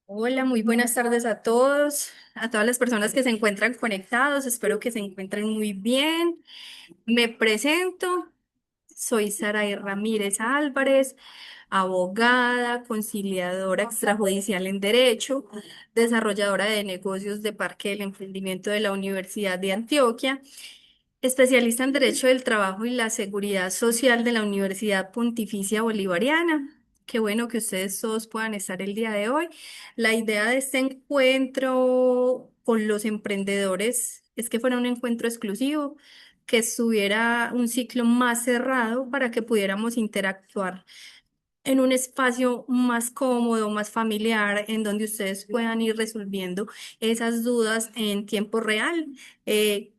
Hola, muy buenas tardes a todas las personas que se encuentran conectados. Espero que se encuentren muy bien. Me presento, soy Saraí Ramírez Álvarez, abogada, conciliadora extrajudicial en Derecho, desarrolladora de negocios de Parque del Emprendimiento de la Universidad de Antioquia, especialista en Derecho del Trabajo y la Seguridad Social de la Universidad Pontificia Bolivariana. Qué bueno que ustedes todos puedan estar el día de hoy. La idea de este encuentro con los emprendedores es que fuera un encuentro exclusivo, que estuviera un ciclo más cerrado para que pudiéramos interactuar en un espacio más cómodo, más familiar, en donde ustedes puedan ir resolviendo esas dudas en tiempo real.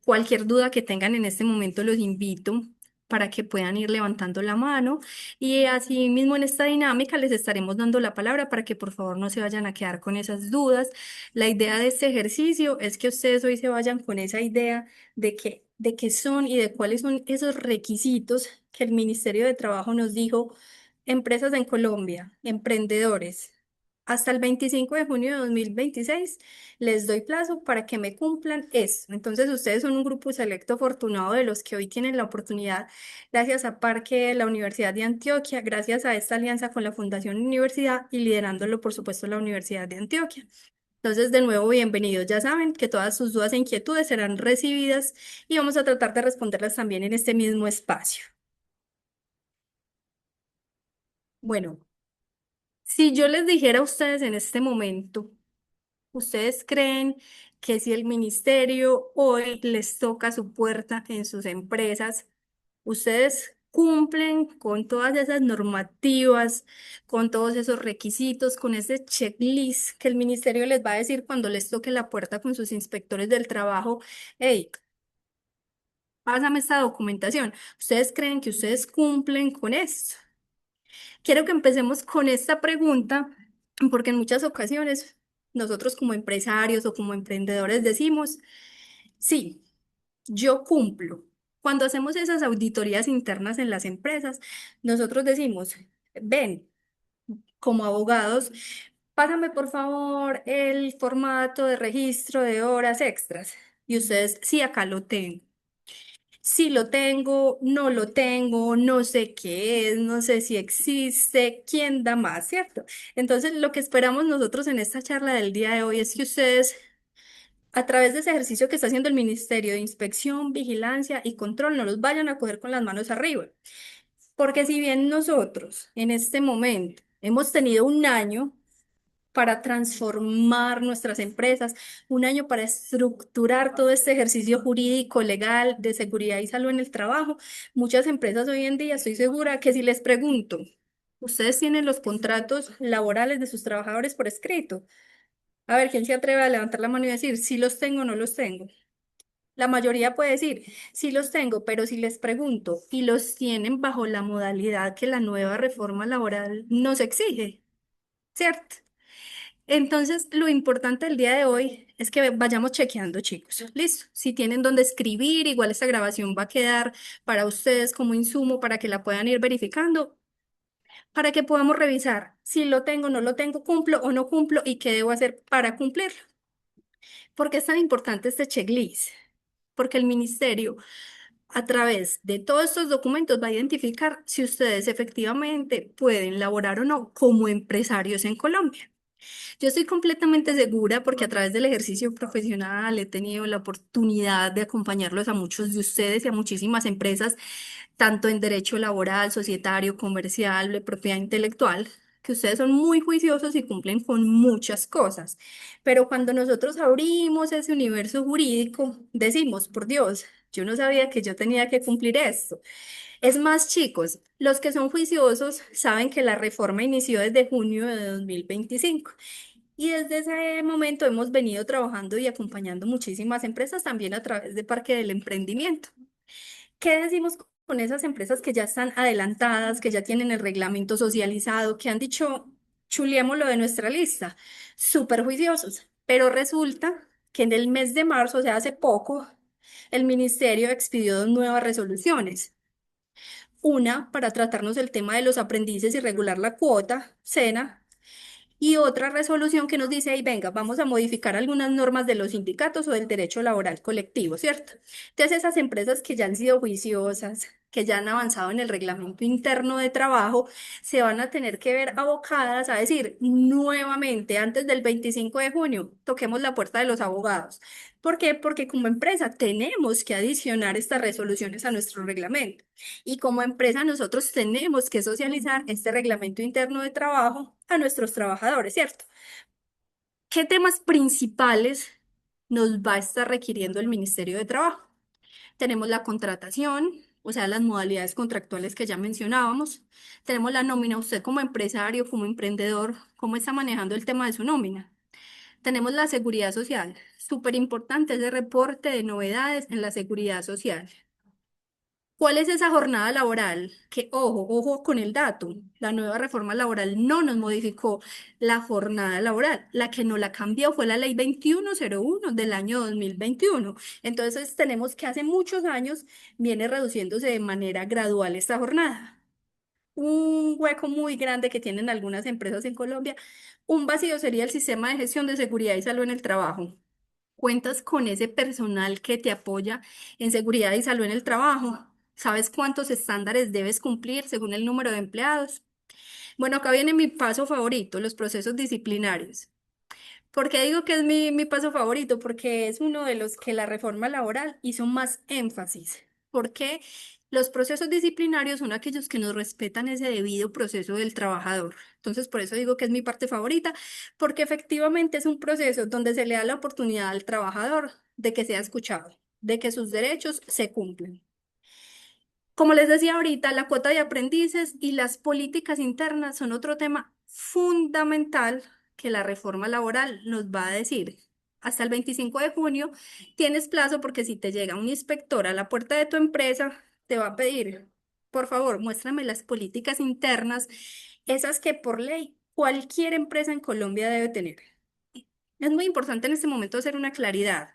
Cualquier duda que tengan en este momento los invito para que puedan ir levantando la mano y así mismo en esta dinámica les estaremos dando la palabra para que por favor no se vayan a quedar con esas dudas. La idea de este ejercicio es que ustedes hoy se vayan con esa idea de qué son y de cuáles son esos requisitos que el Ministerio de Trabajo nos dijo. Empresas en Colombia, emprendedores. Hasta el 25 de junio de 2026 les doy plazo para que me cumplan eso. Entonces, ustedes son un grupo selecto afortunado de los que hoy tienen la oportunidad, gracias a Parque, la Universidad de Antioquia, gracias a esta alianza con la Fundación Universidad y liderándolo, por supuesto, la Universidad de Antioquia. Entonces, de nuevo, bienvenidos. Ya saben que todas sus dudas e inquietudes serán recibidas y vamos a tratar de responderlas también en este mismo espacio. Bueno. Si yo les dijera a ustedes en este momento, ¿ustedes creen que si el ministerio hoy les toca su puerta en sus empresas, ustedes cumplen con todas esas normativas, con todos esos requisitos, con ese checklist que el ministerio les va a decir cuando les toque la puerta con sus inspectores del trabajo? Hey, pásame esta documentación. ¿Ustedes creen que ustedes cumplen con esto? Quiero que empecemos con esta pregunta, porque en muchas ocasiones nosotros como empresarios o como emprendedores decimos, sí, yo cumplo. Cuando hacemos esas auditorías internas en las empresas, nosotros decimos, ven, como abogados, pásame por favor el formato de registro de horas extras. Y ustedes, sí, acá lo tengo. Si lo tengo, no lo tengo, no sé qué es, no sé si existe, quién da más, ¿cierto? Entonces, lo que esperamos nosotros en esta charla del día de hoy es que ustedes, a través de ese ejercicio que está haciendo el Ministerio de Inspección, Vigilancia y Control, no los vayan a coger con las manos arriba. Porque si bien nosotros en este momento hemos tenido un año para transformar nuestras empresas, un año para estructurar todo este ejercicio jurídico, legal, de seguridad y salud en el trabajo. Muchas empresas hoy en día, estoy segura que si les pregunto, ¿ustedes tienen los contratos laborales de sus trabajadores por escrito? A ver, ¿quién se atreve a levantar la mano y decir, si los tengo o no los tengo? La mayoría puede decir, sí los tengo, pero si les pregunto, ¿y los tienen bajo la modalidad que la nueva reforma laboral nos exige? ¿Cierto? Entonces, lo importante del día de hoy es que vayamos chequeando, chicos. Listo. Si tienen donde escribir, igual esta grabación va a quedar para ustedes como insumo para que la puedan ir verificando, para que podamos revisar si lo tengo, no lo tengo, cumplo o no cumplo y qué debo hacer para cumplirlo. ¿Por qué es tan importante este checklist? Porque el ministerio, a través de todos estos documentos, va a identificar si ustedes efectivamente pueden laborar o no como empresarios en Colombia. Yo estoy completamente segura porque a través del ejercicio profesional he tenido la oportunidad de acompañarlos a muchos de ustedes y a muchísimas empresas, tanto en derecho laboral, societario, comercial, de propiedad intelectual, que ustedes son muy juiciosos y cumplen con muchas cosas. Pero cuando nosotros abrimos ese universo jurídico, decimos, por Dios, yo no sabía que yo tenía que cumplir esto. Es más, chicos, los que son juiciosos saben que la reforma inició desde junio de 2025 y desde ese momento hemos venido trabajando y acompañando muchísimas empresas también a través de Parque del Emprendimiento. ¿Qué decimos con esas empresas que ya están adelantadas, que ya tienen el reglamento socializado, que han dicho, chuleémoslo de nuestra lista? Súper juiciosos. Pero resulta que en el mes de marzo, o sea, hace poco, el ministerio expidió dos nuevas resoluciones. Una para tratarnos el tema de los aprendices y regular la cuota, SENA, y otra resolución que nos dice, hey, venga, vamos a modificar algunas normas de los sindicatos o del derecho laboral colectivo, ¿cierto? Entonces, esas empresas que ya han sido juiciosas, que ya han avanzado en el reglamento interno de trabajo, se van a tener que ver abocadas a decir nuevamente, antes del 25 de junio, toquemos la puerta de los abogados. ¿Por qué? Porque como empresa tenemos que adicionar estas resoluciones a nuestro reglamento. Y como empresa nosotros tenemos que socializar este reglamento interno de trabajo a nuestros trabajadores, ¿cierto? ¿Qué temas principales nos va a estar requiriendo el Ministerio de Trabajo? Tenemos la contratación, o sea, las modalidades contractuales que ya mencionábamos. Tenemos la nómina, usted como empresario, como emprendedor, ¿cómo está manejando el tema de su nómina? Tenemos la seguridad social, súper importante ese reporte de novedades en la seguridad social. ¿Cuál es esa jornada laboral? Que, ojo con el dato, la nueva reforma laboral no nos modificó la jornada laboral, la que no la cambió fue la ley 2101 del año 2021. Entonces tenemos que hace muchos años viene reduciéndose de manera gradual esta jornada. Un hueco muy grande que tienen algunas empresas en Colombia, un vacío sería el sistema de gestión de seguridad y salud en el trabajo. ¿Cuentas con ese personal que te apoya en seguridad y salud en el trabajo? ¿Sabes cuántos estándares debes cumplir según el número de empleados? Bueno, acá viene mi paso favorito, los procesos disciplinarios. ¿Por qué digo que es mi paso favorito? Porque es uno de los que la reforma laboral hizo más énfasis. Porque los procesos disciplinarios son aquellos que nos respetan ese debido proceso del trabajador. Entonces, por eso digo que es mi parte favorita, porque efectivamente es un proceso donde se le da la oportunidad al trabajador de que sea escuchado, de que sus derechos se cumplan. Como les decía ahorita, la cuota de aprendices y las políticas internas son otro tema fundamental que la reforma laboral nos va a decir. Hasta el 25 de junio tienes plazo porque si te llega un inspector a la puerta de tu empresa, te va a pedir, por favor, muéstrame las políticas internas, esas que por ley cualquier empresa en Colombia debe tener. Es muy importante en este momento hacer una claridad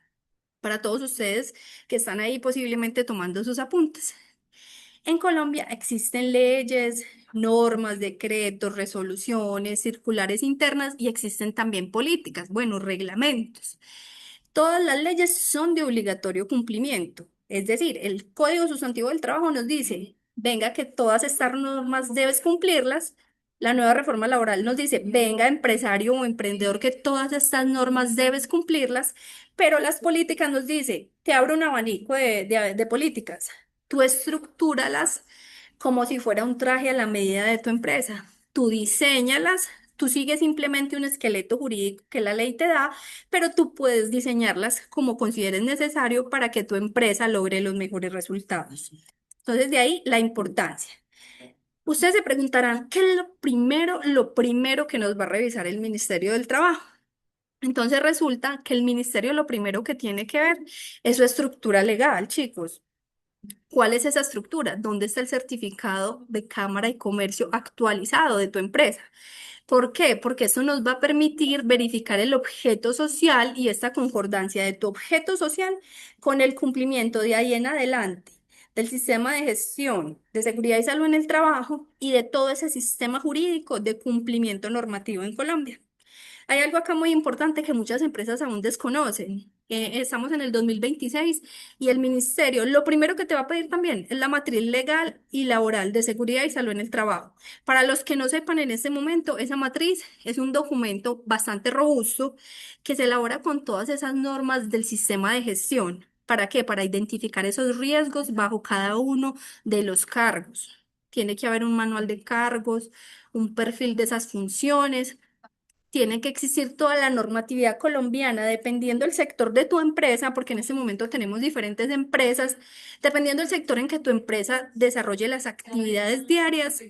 para todos ustedes que están ahí posiblemente tomando sus apuntes. En Colombia existen leyes, normas, decretos, resoluciones, circulares internas y existen también políticas, bueno, reglamentos. Todas las leyes son de obligatorio cumplimiento. Es decir, el Código Sustantivo del Trabajo nos dice, venga, que todas estas normas debes cumplirlas. La nueva reforma laboral nos dice, venga, empresario o emprendedor, que todas estas normas debes cumplirlas, pero las políticas nos dice, te abro un abanico de políticas. Tú estructúralas como si fuera un traje a la medida de tu empresa. Tú diséñalas, tú sigues simplemente un esqueleto jurídico que la ley te da, pero tú puedes diseñarlas como consideres necesario para que tu empresa logre los mejores resultados. Entonces, de ahí la importancia. Ustedes se preguntarán, ¿qué es lo primero que nos va a revisar el Ministerio del Trabajo? Entonces resulta que el ministerio lo primero que tiene que ver es su estructura legal, chicos. ¿Cuál es esa estructura? ¿Dónde está el certificado de Cámara y Comercio actualizado de tu empresa? ¿Por qué? Porque eso nos va a permitir verificar el objeto social y esta concordancia de tu objeto social con el cumplimiento de ahí en adelante del sistema de gestión de seguridad y salud en el trabajo y de todo ese sistema jurídico de cumplimiento normativo en Colombia. Hay algo acá muy importante que muchas empresas aún desconocen. Estamos en el 2026 y el ministerio lo primero que te va a pedir también es la matriz legal y laboral de seguridad y salud en el trabajo. Para los que no sepan en este momento, esa matriz es un documento bastante robusto que se elabora con todas esas normas del sistema de gestión. ¿Para qué? Para identificar esos riesgos bajo cada uno de los cargos. Tiene que haber un manual de cargos, un perfil de esas funciones, tiene que existir toda la normatividad colombiana, dependiendo del sector de tu empresa, porque en este momento tenemos diferentes empresas, dependiendo del sector en que tu empresa desarrolle las actividades diarias,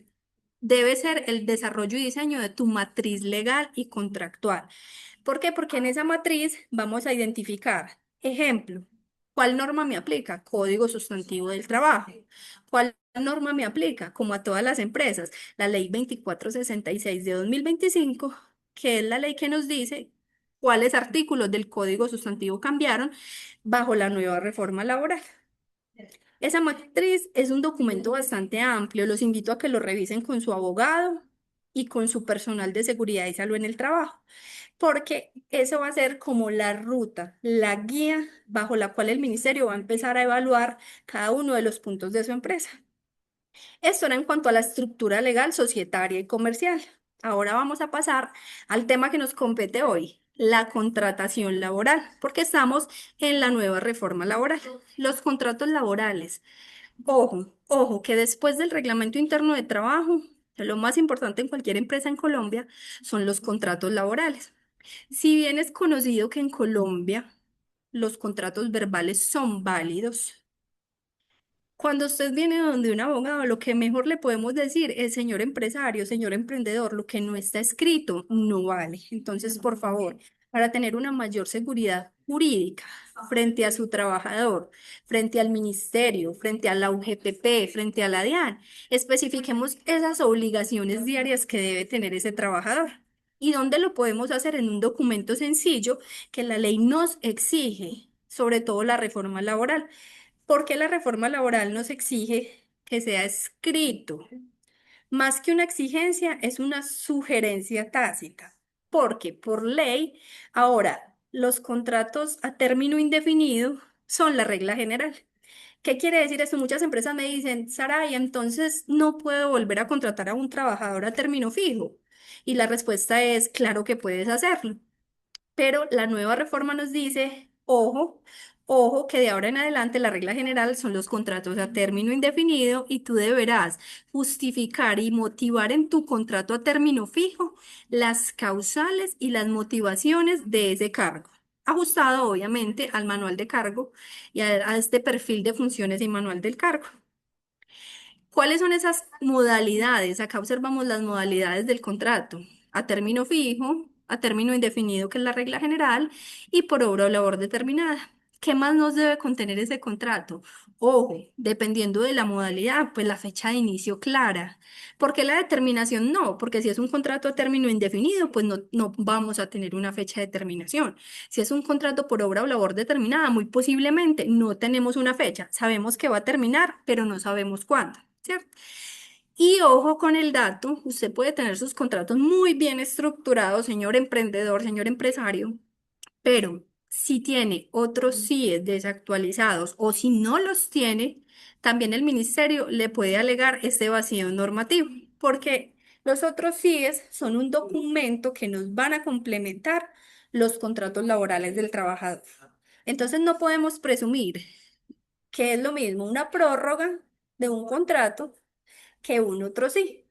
debe ser el desarrollo y diseño de tu matriz legal y contractual. ¿Por qué? Porque en esa matriz vamos a identificar, ejemplo, ¿cuál norma me aplica? Código sustantivo del trabajo. ¿Cuál norma me aplica? Como a todas las empresas, la ley 2466 de 2025, que es la ley que nos dice cuáles artículos del código sustantivo cambiaron bajo la nueva reforma laboral. Esa matriz es un documento bastante amplio, los invito a que lo revisen con su abogado y con su personal de seguridad y salud en el trabajo, porque eso va a ser como la ruta, la guía bajo la cual el ministerio va a empezar a evaluar cada uno de los puntos de su empresa. Esto era en cuanto a la estructura legal, societaria y comercial. Ahora vamos a pasar al tema que nos compete hoy, la contratación laboral, porque estamos en la nueva reforma laboral. Los contratos laborales. Ojo, ojo, que después del reglamento interno de trabajo, lo más importante en cualquier empresa en Colombia son los contratos laborales. Si bien es conocido que en Colombia los contratos verbales son válidos, cuando usted viene donde un abogado, lo que mejor le podemos decir es, señor empresario, señor emprendedor, lo que no está escrito no vale. Entonces, por favor, para tener una mayor seguridad jurídica frente a su trabajador, frente al ministerio, frente a la UGPP, frente a la DIAN, especifiquemos esas obligaciones diarias que debe tener ese trabajador. ¿Y dónde lo podemos hacer? En un documento sencillo que la ley nos exige, sobre todo la reforma laboral. Porque la reforma laboral nos exige que sea escrito. Más que una exigencia, es una sugerencia tácita. Porque por ley, ahora, los contratos a término indefinido son la regla general. ¿Qué quiere decir esto? Muchas empresas me dicen, Sara, y entonces no puedo volver a contratar a un trabajador a término fijo. Y la respuesta es, claro que puedes hacerlo. Pero la nueva reforma nos dice, ojo, ojo, que de ahora en adelante la regla general son los contratos a término indefinido y tú deberás justificar y motivar en tu contrato a término fijo las causales y las motivaciones de ese cargo. Ajustado obviamente al manual de cargo y a este perfil de funciones y manual del cargo. ¿Cuáles son esas modalidades? Acá observamos las modalidades del contrato. A término fijo, a término indefinido, que es la regla general, y por obra o labor determinada. ¿Qué más nos debe contener ese contrato? Ojo, dependiendo de la modalidad, pues la fecha de inicio clara. ¿Por qué la determinación no? Porque si es un contrato a término indefinido, pues no vamos a tener una fecha de terminación. Si es un contrato por obra o labor determinada, muy posiblemente no tenemos una fecha. Sabemos que va a terminar, pero no sabemos cuándo. ¿Cierto? Y ojo con el dato, usted puede tener sus contratos muy bien estructurados, señor emprendedor, señor empresario, pero si tiene otros CIEs desactualizados o si no los tiene, también el ministerio le puede alegar este vacío normativo, porque los otros CIEs son un documento que nos van a complementar los contratos laborales del trabajador. Entonces no podemos presumir que es lo mismo una prórroga de un contrato que un otro sí.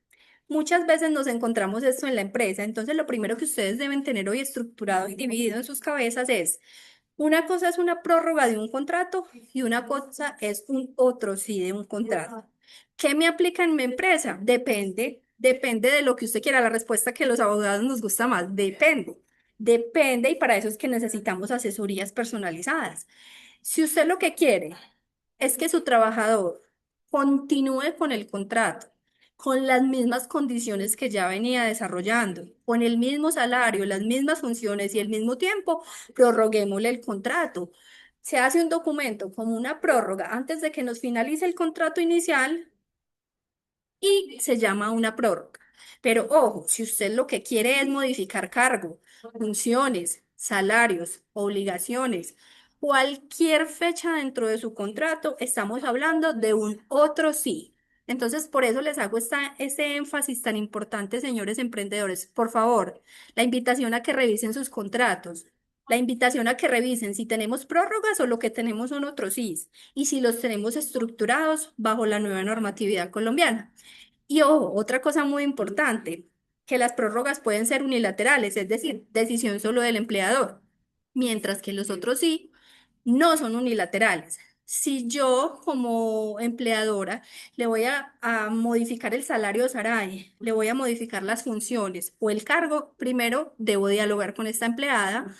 Muchas veces nos encontramos esto en la empresa, entonces lo primero que ustedes deben tener hoy estructurado y dividido en sus cabezas es, una cosa es una prórroga de un contrato y una cosa es un otro sí de un contrato. ¿Qué me aplica en mi empresa? Depende de lo que usted quiera. La respuesta que los abogados nos gusta más, depende. Depende y para eso es que necesitamos asesorías personalizadas. Si usted lo que quiere es que su trabajador continúe con el contrato, con las mismas condiciones que ya venía desarrollando, con el mismo salario, las mismas funciones y el mismo tiempo, prorroguémosle el contrato. Se hace un documento como una prórroga antes de que nos finalice el contrato inicial y se llama una prórroga. Pero ojo, si usted lo que quiere es modificar cargo, funciones, salarios, obligaciones, cualquier fecha dentro de su contrato, estamos hablando de un otro sí. Entonces, por eso les hago este énfasis tan importante, señores emprendedores. Por favor, la invitación a que revisen sus contratos, la invitación a que revisen si tenemos prórrogas o lo que tenemos son otros sí y si los tenemos estructurados bajo la nueva normatividad colombiana. Y ojo, otra cosa muy importante, que las prórrogas pueden ser unilaterales, es decir, decisión solo del empleador, mientras que los otros sí, no son unilaterales. Si yo como empleadora le voy a modificar el salario de Saray, le voy a modificar las funciones o el cargo, primero debo dialogar con esta empleada.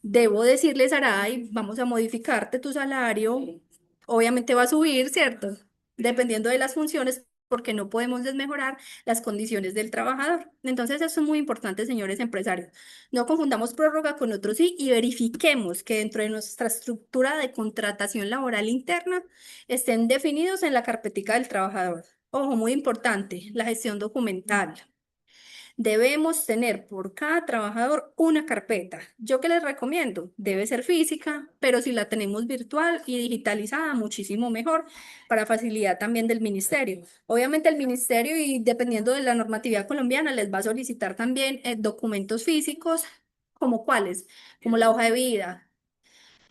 Debo decirle, Saray, vamos a modificarte tu salario. Obviamente va a subir, ¿cierto? Dependiendo de las funciones, porque no podemos desmejorar las condiciones del trabajador. Entonces, eso es muy importante, señores empresarios. No confundamos prórroga con otro sí y verifiquemos que dentro de nuestra estructura de contratación laboral interna estén definidos en la carpetica del trabajador. Ojo, muy importante, la gestión documental. Debemos tener por cada trabajador una carpeta. ¿Yo qué les recomiendo? Debe ser física, pero si la tenemos virtual y digitalizada, muchísimo mejor para facilidad también del ministerio. Obviamente el ministerio y dependiendo de la normatividad colombiana les va a solicitar también documentos físicos, como cuáles, como la hoja de vida,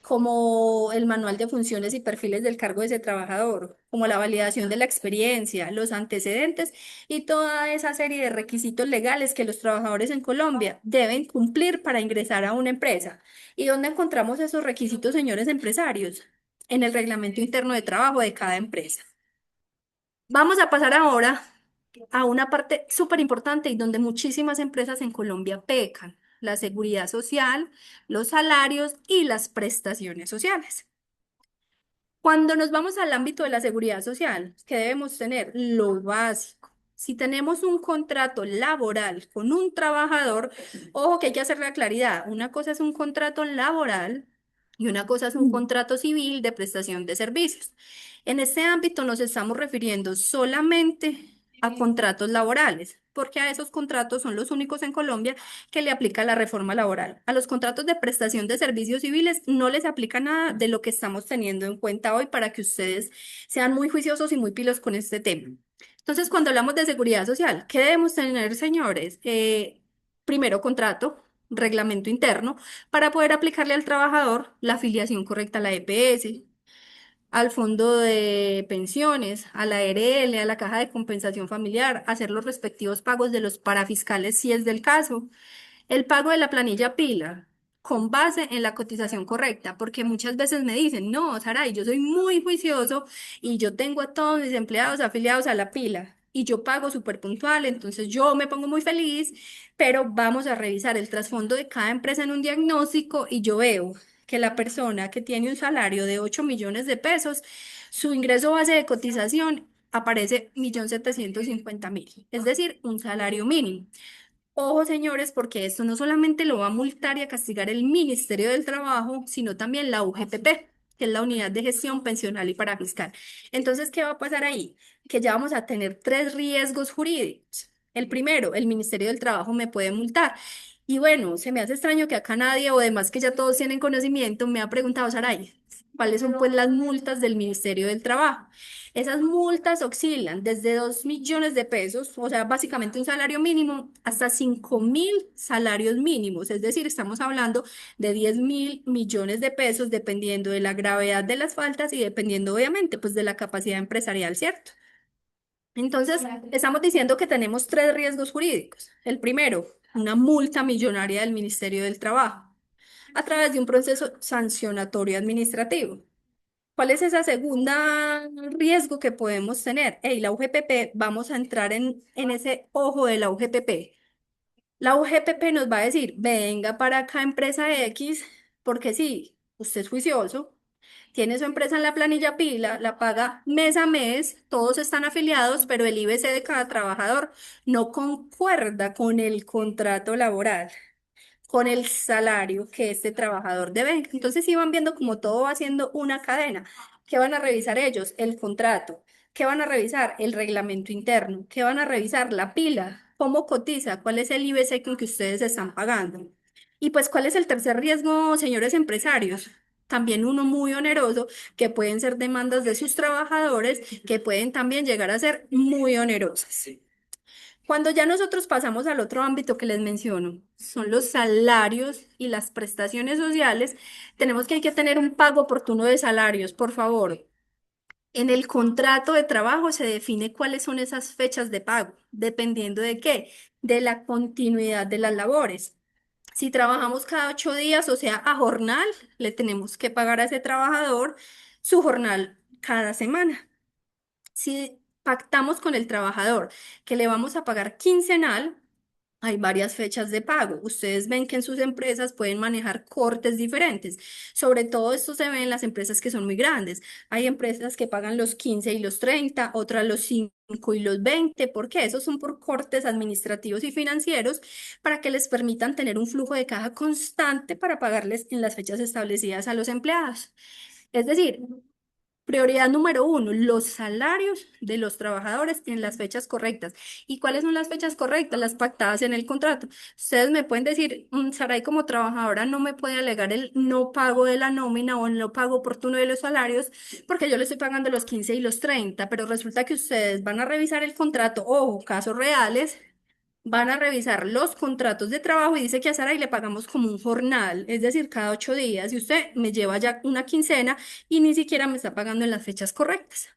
como el manual de funciones y perfiles del cargo de ese trabajador, como la validación de la experiencia, los antecedentes y toda esa serie de requisitos legales que los trabajadores en Colombia deben cumplir para ingresar a una empresa. ¿Y dónde encontramos esos requisitos, señores empresarios? En el reglamento interno de trabajo de cada empresa. Vamos a pasar ahora a una parte súper importante y donde muchísimas empresas en Colombia pecan, la seguridad social, los salarios y las prestaciones sociales. Cuando nos vamos al ámbito de la seguridad social, ¿qué debemos tener? Lo básico. Si tenemos un contrato laboral con un trabajador, ojo que hay que hacer la claridad. Una cosa es un contrato laboral y una cosa es un contrato civil de prestación de servicios. En este ámbito nos estamos refiriendo solamente a contratos laborales, porque a esos contratos son los únicos en Colombia que le aplica la reforma laboral. A los contratos de prestación de servicios civiles no les aplica nada de lo que estamos teniendo en cuenta hoy para que ustedes sean muy juiciosos y muy pilos con este tema. Entonces, cuando hablamos de seguridad social, ¿qué debemos tener, señores? Primero, contrato, reglamento interno, para poder aplicarle al trabajador la afiliación correcta a la EPS, al fondo de pensiones, a la ARL, a la caja de compensación familiar, hacer los respectivos pagos de los parafiscales si es del caso, el pago de la planilla pila con base en la cotización correcta, porque muchas veces me dicen, no, Saray, yo soy muy juicioso y yo tengo a todos mis empleados afiliados a la pila y yo pago súper puntual, entonces yo me pongo muy feliz, pero vamos a revisar el trasfondo de cada empresa en un diagnóstico y yo veo que la persona que tiene un salario de 8 millones de pesos, su ingreso base de cotización aparece 1.750.000, es decir, un salario mínimo. Ojo, señores, porque esto no solamente lo va a multar y a castigar el Ministerio del Trabajo, sino también la UGPP, que es la Unidad de Gestión Pensional y Parafiscal. Entonces, ¿qué va a pasar ahí? Que ya vamos a tener tres riesgos jurídicos. El primero, el Ministerio del Trabajo me puede multar. Y bueno, se me hace extraño que acá nadie, o demás que ya todos tienen conocimiento, me ha preguntado, Saray, ¿cuáles son pues las multas del Ministerio del Trabajo? Esas multas oscilan desde 2 millones de pesos, o sea, básicamente un salario mínimo, hasta 5.000 salarios mínimos. Es decir, estamos hablando de 10.000 millones de pesos, dependiendo de la gravedad de las faltas y dependiendo, obviamente, pues de la capacidad empresarial, ¿cierto? Entonces, estamos diciendo que tenemos tres riesgos jurídicos. El primero, una multa millonaria del Ministerio del Trabajo a través de un proceso sancionatorio administrativo. ¿Cuál es esa segunda riesgo que podemos tener? Hey, la UGPP, vamos a entrar en ese ojo de la UGPP. La UGPP nos va a decir, venga para acá, empresa X, porque sí, usted es juicioso, tiene su empresa en la planilla pila, la paga mes a mes, todos están afiliados, pero el IBC de cada trabajador no concuerda con el contrato laboral, con el salario que este trabajador debe. Entonces, sí van viendo como todo va siendo una cadena. ¿Qué van a revisar ellos? El contrato. ¿Qué van a revisar? El reglamento interno. ¿Qué van a revisar? La pila. ¿Cómo cotiza? ¿Cuál es el IBC con que ustedes están pagando? Y pues, ¿cuál es el tercer riesgo, señores empresarios? También uno muy oneroso, que pueden ser demandas de sus trabajadores, que pueden también llegar a ser muy onerosas. Cuando ya nosotros pasamos al otro ámbito que les menciono, son los salarios y las prestaciones sociales, tenemos que hay que tener un pago oportuno de salarios, por favor. En el contrato de trabajo se define cuáles son esas fechas de pago, dependiendo de qué, de la continuidad de las labores. Si trabajamos cada 8 días, o sea, a jornal, le tenemos que pagar a ese trabajador su jornal cada semana. Si pactamos con el trabajador que le vamos a pagar quincenal, hay varias fechas de pago. Ustedes ven que en sus empresas pueden manejar cortes diferentes. Sobre todo esto se ve en las empresas que son muy grandes. Hay empresas que pagan los 15 y los 30, otras los 5 y los 20. ¿Por qué? Esos son por cortes administrativos y financieros para que les permitan tener un flujo de caja constante para pagarles en las fechas establecidas a los empleados. Es decir, Prioridad número uno, los salarios de los trabajadores en las fechas correctas. ¿Y cuáles son las fechas correctas? Las pactadas en el contrato. Ustedes me pueden decir, Saray, como trabajadora no me puede alegar el no pago de la nómina o el no pago oportuno de los salarios porque yo le estoy pagando los 15 y los 30, pero resulta que ustedes van a revisar el contrato, ojo, casos reales. Van a revisar los contratos de trabajo y dice que a Saray le pagamos como un jornal, es decir, cada 8 días, y usted me lleva ya una quincena y ni siquiera me está pagando en las fechas correctas.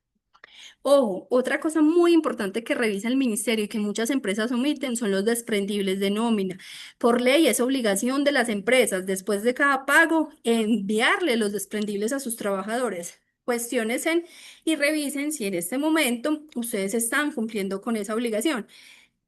Ojo, otra cosa muy importante que revisa el ministerio y que muchas empresas omiten son los desprendibles de nómina. Por ley es obligación de las empresas, después de cada pago, enviarle los desprendibles a sus trabajadores. Cuestiónense y revisen si en este momento ustedes están cumpliendo con esa obligación.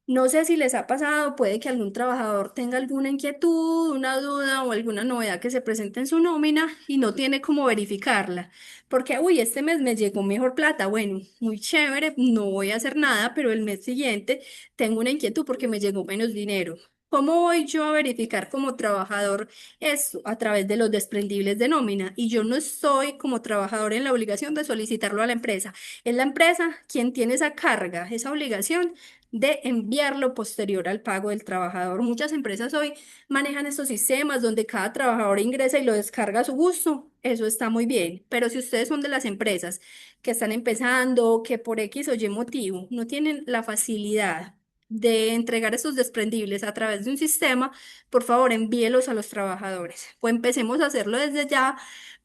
No sé si les ha pasado, puede que algún trabajador tenga alguna inquietud, una duda o alguna novedad que se presente en su nómina y no tiene cómo verificarla. Porque, uy, este mes me llegó mejor plata. Bueno, muy chévere, no voy a hacer nada, pero el mes siguiente tengo una inquietud porque me llegó menos dinero. ¿Cómo voy yo a verificar como trabajador esto? A través de los desprendibles de nómina. Y yo no estoy como trabajador en la obligación de solicitarlo a la empresa. Es la empresa quien tiene esa carga, esa obligación de enviarlo posterior al pago del trabajador. Muchas empresas hoy manejan estos sistemas donde cada trabajador ingresa y lo descarga a su gusto. Eso está muy bien, pero si ustedes son de las empresas que están empezando, que por X o Y motivo no tienen la facilidad de entregar esos desprendibles a través de un sistema, por favor envíelos a los trabajadores. Pues empecemos a hacerlo desde ya,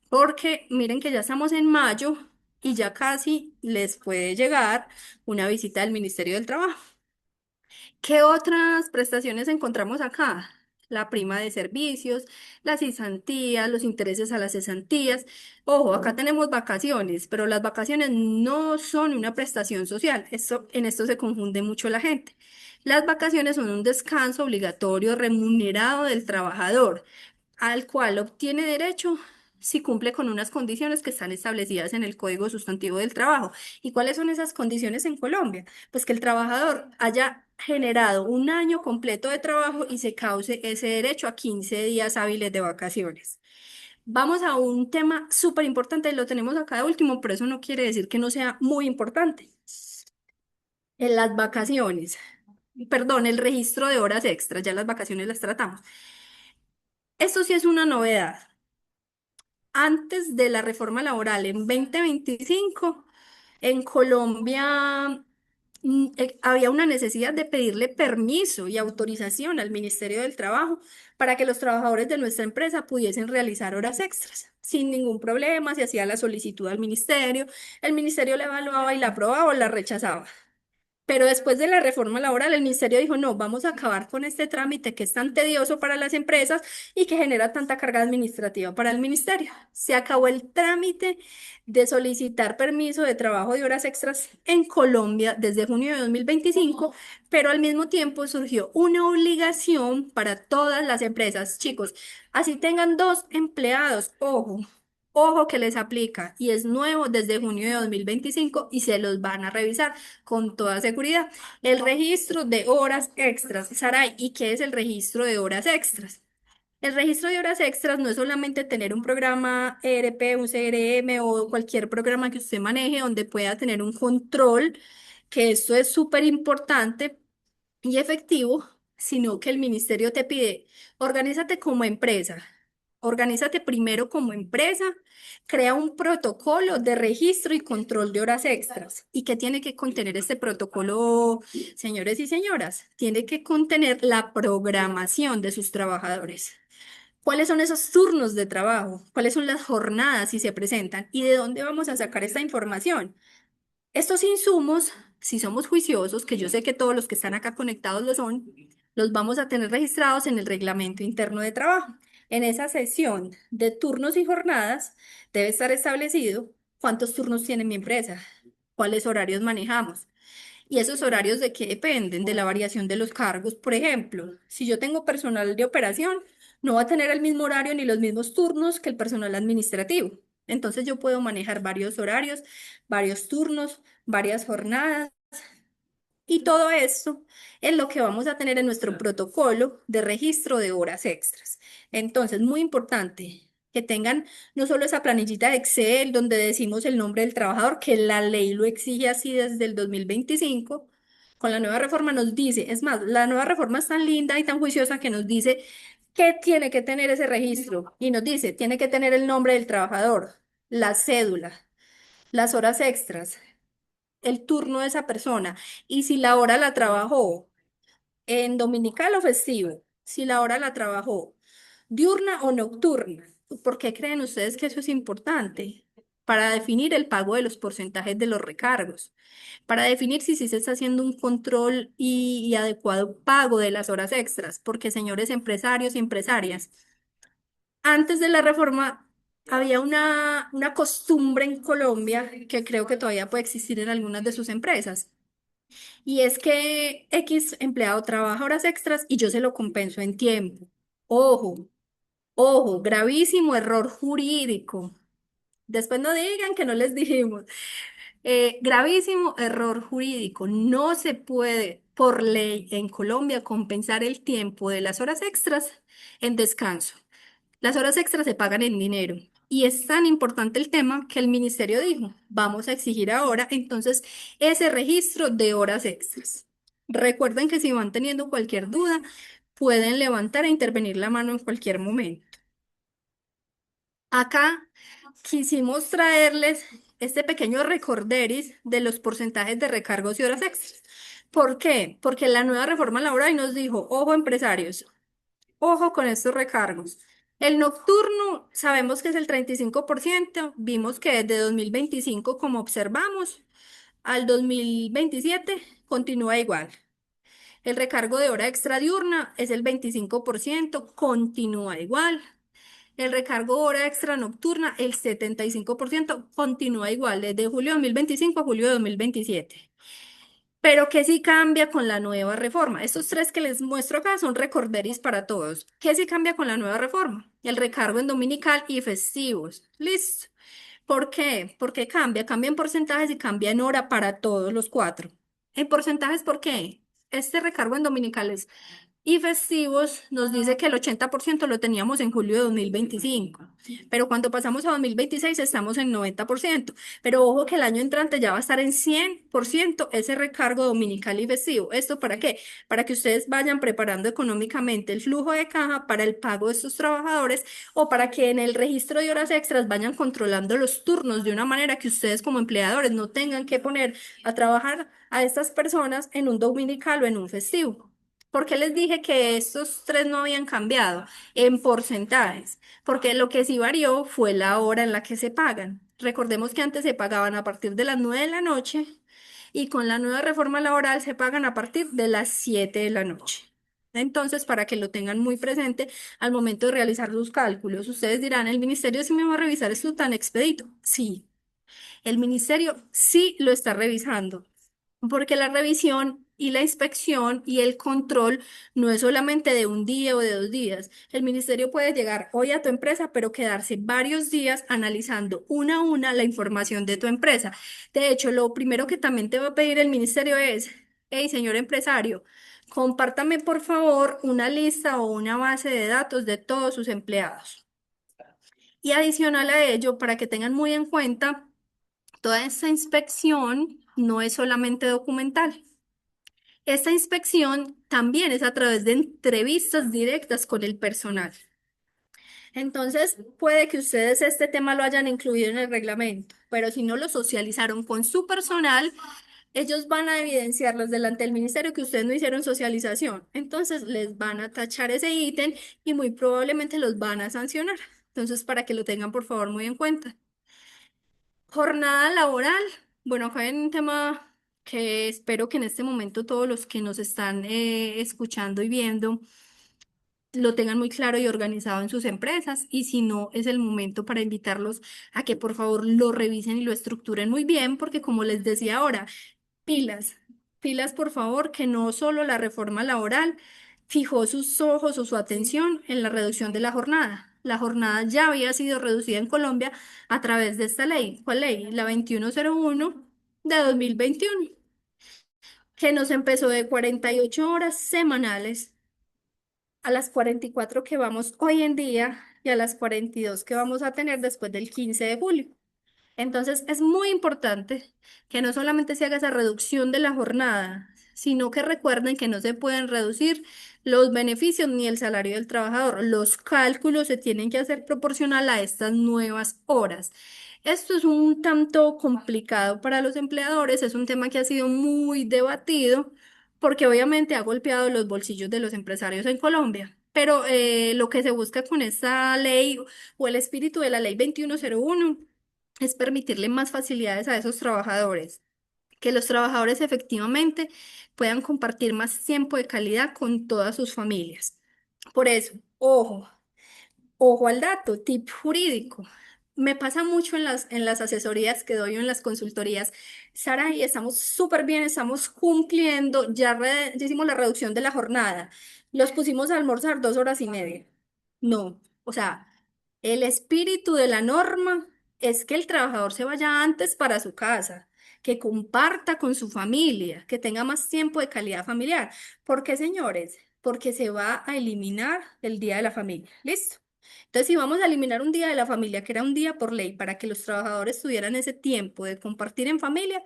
porque miren que ya estamos en mayo y ya casi les puede llegar una visita del Ministerio del Trabajo. ¿Qué otras prestaciones encontramos acá? La prima de servicios, las cesantías, los intereses a las cesantías. Ojo, acá tenemos vacaciones, pero las vacaciones no son una prestación social. En esto se confunde mucho la gente. Las vacaciones son un descanso obligatorio remunerado del trabajador, al cual obtiene derecho si cumple con unas condiciones que están establecidas en el Código Sustantivo del Trabajo. ¿Y cuáles son esas condiciones en Colombia? Pues que el trabajador haya generado un año completo de trabajo y se cause ese derecho a 15 días hábiles de vacaciones. Vamos a un tema súper importante, lo tenemos acá de último, pero eso no quiere decir que no sea muy importante. En las vacaciones, perdón, el registro de horas extras, ya las vacaciones las tratamos. Esto sí es una novedad. Antes de la reforma laboral en 2025, en Colombia había una necesidad de pedirle permiso y autorización al Ministerio del Trabajo para que los trabajadores de nuestra empresa pudiesen realizar horas extras. Sin ningún problema, se hacía la solicitud al ministerio, el ministerio la evaluaba y la aprobaba o la rechazaba. Pero después de la reforma laboral, el ministerio dijo, no, vamos a acabar con este trámite que es tan tedioso para las empresas y que genera tanta carga administrativa para el ministerio. Se acabó el trámite de solicitar permiso de trabajo de horas extras en Colombia desde junio de 2025, pero al mismo tiempo surgió una obligación para todas las empresas. Chicos, así tengan dos empleados, ojo. Ojo que les aplica y es nuevo desde junio de 2025 y se los van a revisar con toda seguridad. El registro de horas extras. Saray, ¿y qué es el registro de horas extras? El registro de horas extras no es solamente tener un programa ERP, un CRM o cualquier programa que usted maneje donde pueda tener un control, que esto es súper importante y efectivo, sino que el ministerio te pide, organízate como empresa. Organízate primero como empresa, crea un protocolo de registro y control de horas extras. ¿Y qué tiene que contener este protocolo, señores y señoras? Tiene que contener la programación de sus trabajadores. ¿Cuáles son esos turnos de trabajo? ¿Cuáles son las jornadas si se presentan? ¿Y de dónde vamos a sacar esta información? Estos insumos, si somos juiciosos, que yo sé que todos los que están acá conectados lo son, los vamos a tener registrados en el reglamento interno de trabajo. En esa sesión de turnos y jornadas debe estar establecido cuántos turnos tiene mi empresa, cuáles horarios manejamos. ¿Y esos horarios de qué dependen? De la variación de los cargos. Por ejemplo, si yo tengo personal de operación, no va a tener el mismo horario ni los mismos turnos que el personal administrativo. Entonces yo puedo manejar varios horarios, varios turnos, varias jornadas y todo esto es lo que vamos a tener en nuestro protocolo de registro de horas extras. Entonces, muy importante que tengan no solo esa planillita de Excel donde decimos el nombre del trabajador, que la ley lo exige así desde el 2025. Con la nueva reforma nos dice, es más, la nueva reforma es tan linda y tan juiciosa que nos dice que tiene que tener ese registro y nos dice, tiene que tener el nombre del trabajador, la cédula, las horas extras, el turno de esa persona y si la hora la trabajó en dominical o festivo, si la hora la trabajó diurna o nocturna. ¿Por qué creen ustedes que eso es importante? Para definir el pago de los porcentajes de los recargos, para definir si sí se está haciendo un control y adecuado pago de las horas extras, porque señores empresarios y empresarias, antes de la reforma había una costumbre en Colombia que creo que todavía puede existir en algunas de sus empresas. Y es que X empleado trabaja horas extras y yo se lo compenso en tiempo. Ojo, ojo, gravísimo error jurídico. Después no digan que no les dijimos. Gravísimo error jurídico. No se puede, por ley en Colombia, compensar el tiempo de las horas extras en descanso. Las horas extras se pagan en dinero. Y es tan importante el tema que el ministerio dijo, vamos a exigir ahora entonces ese registro de horas extras. Recuerden que si van teniendo cualquier duda, pueden levantar e intervenir la mano en cualquier momento. Acá quisimos traerles este pequeño recorderis de los porcentajes de recargos y horas extras. ¿Por qué? Porque la nueva reforma laboral nos dijo, ojo empresarios, ojo con estos recargos. El nocturno sabemos que es el 35%. Vimos que desde 2025, como observamos, al 2027 continúa igual. El recargo de hora extra diurna es el 25%, continúa igual. El recargo de hora extra nocturna, el 75%, continúa igual desde julio de 2025 a julio de 2027. Pero ¿qué sí cambia con la nueva reforma? Estos tres que les muestro acá son recorderis para todos. ¿Qué sí cambia con la nueva reforma? El recargo en dominical y festivos. Listo. ¿Por qué? Porque cambia, cambia en porcentajes y cambia en hora para todos los cuatro. En porcentajes, ¿por qué? Este recargo en dominicales y festivos nos dice que el 80% lo teníamos en julio de 2025, pero cuando pasamos a 2026 estamos en 90%, pero ojo que el año entrante ya va a estar en 100% ese recargo dominical y festivo. ¿Esto para qué? Para que ustedes vayan preparando económicamente el flujo de caja para el pago de estos trabajadores o para que en el registro de horas extras vayan controlando los turnos de una manera que ustedes como empleadores no tengan que poner a trabajar a estas personas en un dominical o en un festivo. ¿Por qué les dije que estos tres no habían cambiado en porcentajes? Porque lo que sí varió fue la hora en la que se pagan. Recordemos que antes se pagaban a partir de las 9 de la noche y con la nueva reforma laboral se pagan a partir de las 7 de la noche. Entonces, para que lo tengan muy presente al momento de realizar sus cálculos, ustedes dirán, ¿el ministerio sí me va a revisar esto tan expedito? Sí, el ministerio sí lo está revisando. Porque la revisión y la inspección y el control no es solamente de un día o de 2 días. El ministerio puede llegar hoy a tu empresa, pero quedarse varios días analizando una a una la información de tu empresa. De hecho, lo primero que también te va a pedir el ministerio es, hey, señor empresario, compártame por favor una lista o una base de datos de todos sus empleados. Y adicional a ello, para que tengan muy en cuenta, toda esta inspección no es solamente documental. Esta inspección también es a través de entrevistas directas con el personal. Entonces, puede que ustedes este tema lo hayan incluido en el reglamento, pero si no lo socializaron con su personal, ellos van a evidenciarlos delante del ministerio que ustedes no hicieron socialización. Entonces, les van a tachar ese ítem y muy probablemente los van a sancionar. Entonces, para que lo tengan por favor muy en cuenta. Jornada laboral. Bueno, acá hay un tema que espero que en este momento todos los que nos están escuchando y viendo lo tengan muy claro y organizado en sus empresas y si no, es el momento para invitarlos a que por favor lo revisen y lo estructuren muy bien porque como les decía ahora, pilas, pilas por favor, que no solo la reforma laboral fijó sus ojos o su atención en la reducción de la jornada. La jornada ya había sido reducida en Colombia a través de esta ley. ¿Cuál ley? La 2101 de 2021, que nos empezó de 48 horas semanales a las 44 que vamos hoy en día y a las 42 que vamos a tener después del 15 de julio. Entonces, es muy importante que no solamente se haga esa reducción de la jornada, sino que recuerden que no se pueden reducir los beneficios ni el salario del trabajador. Los cálculos se tienen que hacer proporcional a estas nuevas horas. Esto es un tanto complicado para los empleadores, es un tema que ha sido muy debatido porque obviamente ha golpeado los bolsillos de los empresarios en Colombia. Pero lo que se busca con esta ley o el espíritu de la ley 2101 es permitirle más facilidades a esos trabajadores, que los trabajadores efectivamente puedan compartir más tiempo de calidad con todas sus familias. Por eso, ojo. Ojo al dato, tip jurídico. Me pasa mucho en las asesorías que doy o en las consultorías. Sara, y estamos súper bien, estamos cumpliendo, ya hicimos la reducción de la jornada. Los pusimos a almorzar 2 horas y media. No, o sea, el espíritu de la norma es que el trabajador se vaya antes para su casa, que comparta con su familia, que tenga más tiempo de calidad familiar. ¿Por qué, señores? Porque se va a eliminar el Día de la Familia. ¿Listo? Entonces, si vamos a eliminar un día de la familia, que era un día por ley, para que los trabajadores tuvieran ese tiempo de compartir en familia,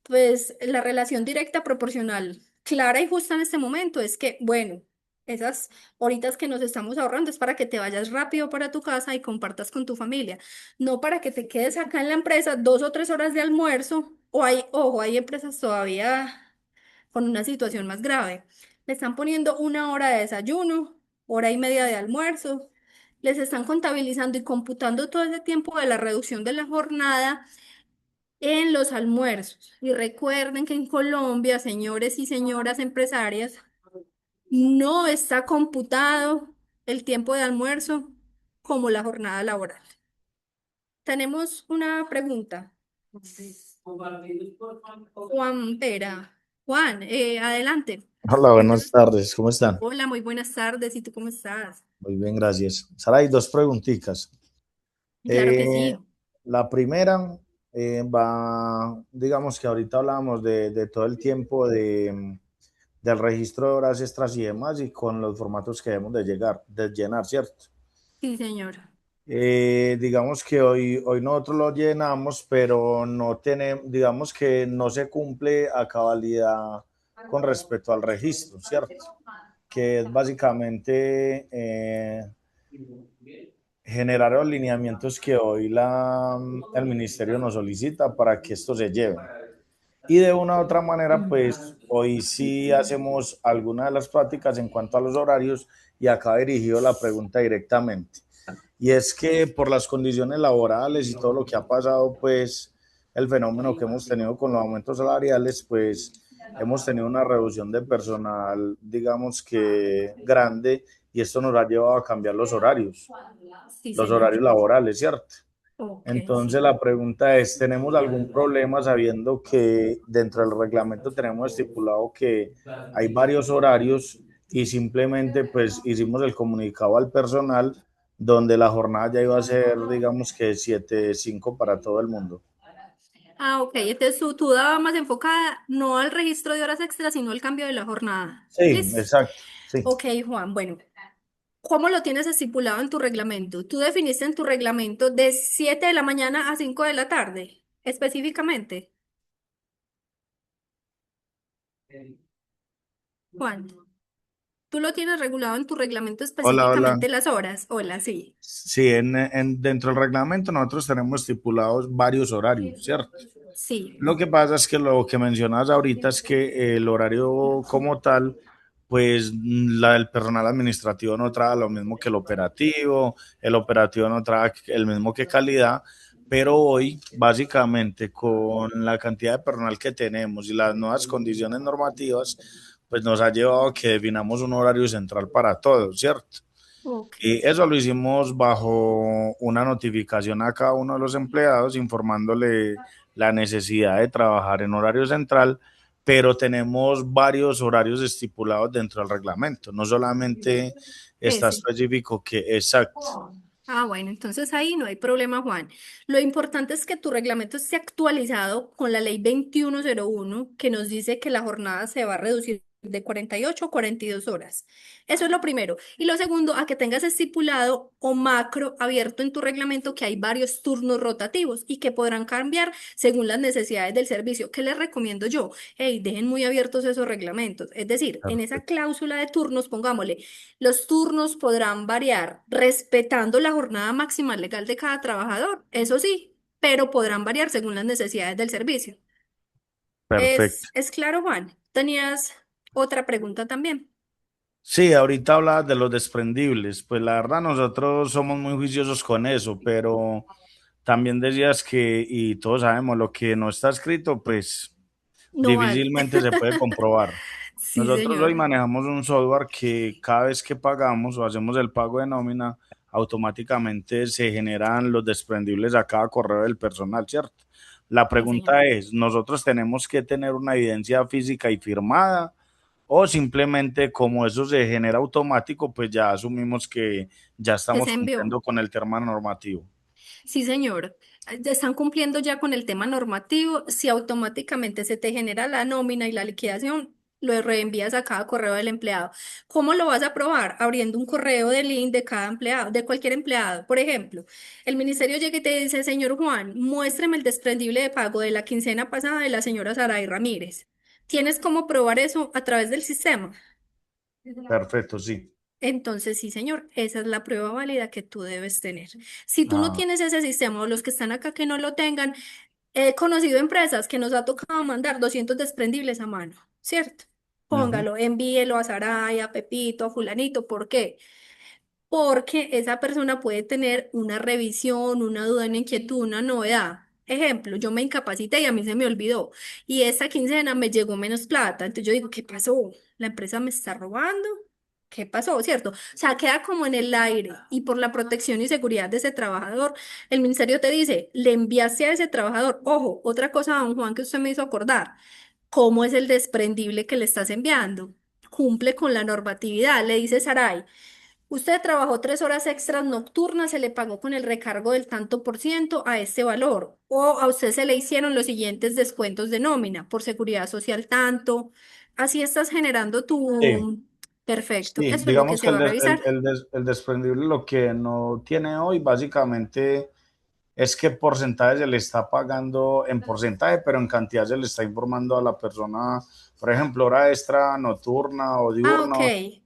pues la relación directa proporcional, clara y justa en este momento es que, bueno, esas horitas que nos estamos ahorrando es para que te vayas rápido para tu casa y compartas con tu familia, no para que te quedes acá en la empresa 2 o 3 horas de almuerzo, o hay, ojo, hay empresas todavía con una situación más grave. Le están poniendo 1 hora de desayuno, hora y media de almuerzo, les están contabilizando y computando todo ese tiempo de la reducción de la jornada en los almuerzos. Y recuerden que en Colombia, señores y señoras empresarias, no está computado el tiempo de almuerzo como la jornada laboral. Tenemos una pregunta. Juan Pera. Juan, adelante. Hola, buenas Cuéntanos. tardes, ¿cómo están? Hola, muy buenas tardes. ¿Y tú cómo estás? Muy bien, gracias. Sara, hay dos preguntitas. Claro que Eh, sí. la primera digamos que ahorita hablábamos de todo el tiempo del registro de horas extras y demás y con los formatos que debemos de llenar, ¿cierto? Sí, señora. Digamos que hoy nosotros lo llenamos, pero no tenemos, digamos que no se cumple a cabalidad con respecto al registro, ¿cierto? Que es básicamente generar los lineamientos que hoy el ministerio nos solicita para que esto se lleve. Y de una u otra manera, pues hoy sí hacemos algunas de las prácticas en cuanto a los horarios y acá dirigido la pregunta directamente. Y es que por las condiciones laborales y todo lo que ha pasado, pues el fenómeno que hemos tenido con los aumentos salariales, pues hemos tenido una reducción de personal, digamos que grande, y esto nos ha llevado a cambiar Sí, los señor. horarios laborales, ¿cierto? Ok, Entonces sí. la pregunta es, ¿tenemos algún problema sabiendo que dentro del reglamento tenemos estipulado que hay varios horarios y simplemente pues hicimos el comunicado al personal donde la jornada ya iba a ser, digamos que 7-5 para todo el mundo? Ah, ok. Entonces tu duda va más enfocada no al registro de horas extras, sino al cambio de la jornada. Sí, ¿Listo? exacto, sí. Ok, Juan. Bueno, ¿cómo lo tienes estipulado en tu reglamento? Tú definiste en tu reglamento de 7 de la mañana a 5 de la tarde, específicamente. Juan, ¿tú lo tienes regulado en tu reglamento Hola, hola. específicamente las horas? Hola, sí. Sí, dentro del reglamento nosotros tenemos estipulados varios horarios, ¿cierto? Sí. Lo que pasa es que lo que mencionas ahorita es que el horario como tal, pues la del personal administrativo no trae lo mismo que el operativo no trae el mismo que calidad, pero hoy básicamente con la cantidad de personal que tenemos y las nuevas condiciones normativas, pues nos ha llevado a que definamos un horario central para todos, ¿cierto? Ok. Y eso lo hicimos bajo una notificación a cada uno de los empleados informándole la necesidad de trabajar en horario central, pero tenemos varios horarios estipulados dentro del reglamento, no solamente está Ese. específico que exacto. Ah, bueno, entonces ahí no hay problema, Juan. Lo importante es que tu reglamento esté actualizado con la ley 2101, que nos dice que la jornada se va a reducir de 48 a 42 horas. Eso es lo primero. Y lo segundo, a que tengas estipulado o macro abierto en tu reglamento que hay varios turnos rotativos y que podrán cambiar según las necesidades del servicio. ¿Qué les recomiendo yo? Hey, dejen muy abiertos esos reglamentos. Es decir, en esa Perfecto. cláusula de turnos, pongámosle, los turnos podrán variar respetando la jornada máxima legal de cada trabajador. Eso sí, pero podrán variar según las necesidades del servicio. Perfecto. Es claro, Juan? Tenías otra pregunta también. Sí, ahorita hablabas de los desprendibles. Pues la verdad, nosotros somos muy juiciosos con eso, pero también decías que, y todos sabemos, lo que no está escrito, pues No vale. difícilmente se puede comprobar. Sí, Nosotros hoy señor. manejamos un software que cada vez que pagamos o hacemos el pago de nómina, automáticamente se generan los desprendibles a cada correo del personal, ¿cierto? La Sí, señor. pregunta es, ¿nosotros tenemos que tener una evidencia física y firmada o simplemente como eso se genera automático, pues ya asumimos que ya Que se estamos envió. cumpliendo con el tema normativo? Sí, señor. Están cumpliendo ya con el tema normativo. Si automáticamente se te genera la nómina y la liquidación, lo reenvías a cada correo del empleado. ¿Cómo lo vas a probar? Abriendo un correo de link de cada empleado, de cualquier empleado. Por ejemplo, el ministerio llega y te dice, señor Juan, muéstreme el desprendible de pago de la quincena pasada de la señora Saray Ramírez. ¿Tienes cómo probar eso a través del sistema? Perfecto, sí. Entonces, sí, señor, esa es la prueba válida que tú debes tener. Si tú no Ah, tienes ese sistema o los que están acá que no lo tengan, he conocido empresas que nos ha tocado mandar 200 desprendibles a mano, ¿cierto? ujú. Póngalo, envíelo a Saray, a Pepito, a Fulanito. ¿Por qué? Porque esa persona puede tener una revisión, una duda, una inquietud, una novedad. Ejemplo, yo me incapacité y a mí se me olvidó y esta quincena me llegó menos plata. Entonces yo digo, ¿qué pasó? ¿La empresa me está robando? ¿Qué pasó? ¿Cierto? O sea, queda como en el aire y por la protección y seguridad de ese trabajador, el ministerio te dice, le enviaste a ese trabajador. Ojo, otra cosa, don Juan, que usted me hizo acordar, ¿cómo es el desprendible que le estás enviando? Cumple con la normatividad, le dice Saray. Usted trabajó 3 horas extras nocturnas, se le pagó con el recargo del tanto por ciento a este valor. O a usted se le hicieron los siguientes descuentos de nómina, por seguridad social tanto. Así estás generando Sí. tu... Perfecto, Sí, eso es lo que digamos que se va a revisar. el desprendible lo que no tiene hoy básicamente es qué porcentaje se le está pagando en porcentaje, pero en cantidad se le está informando a la persona, por ejemplo, hora extra nocturna o Ah, ok. diurna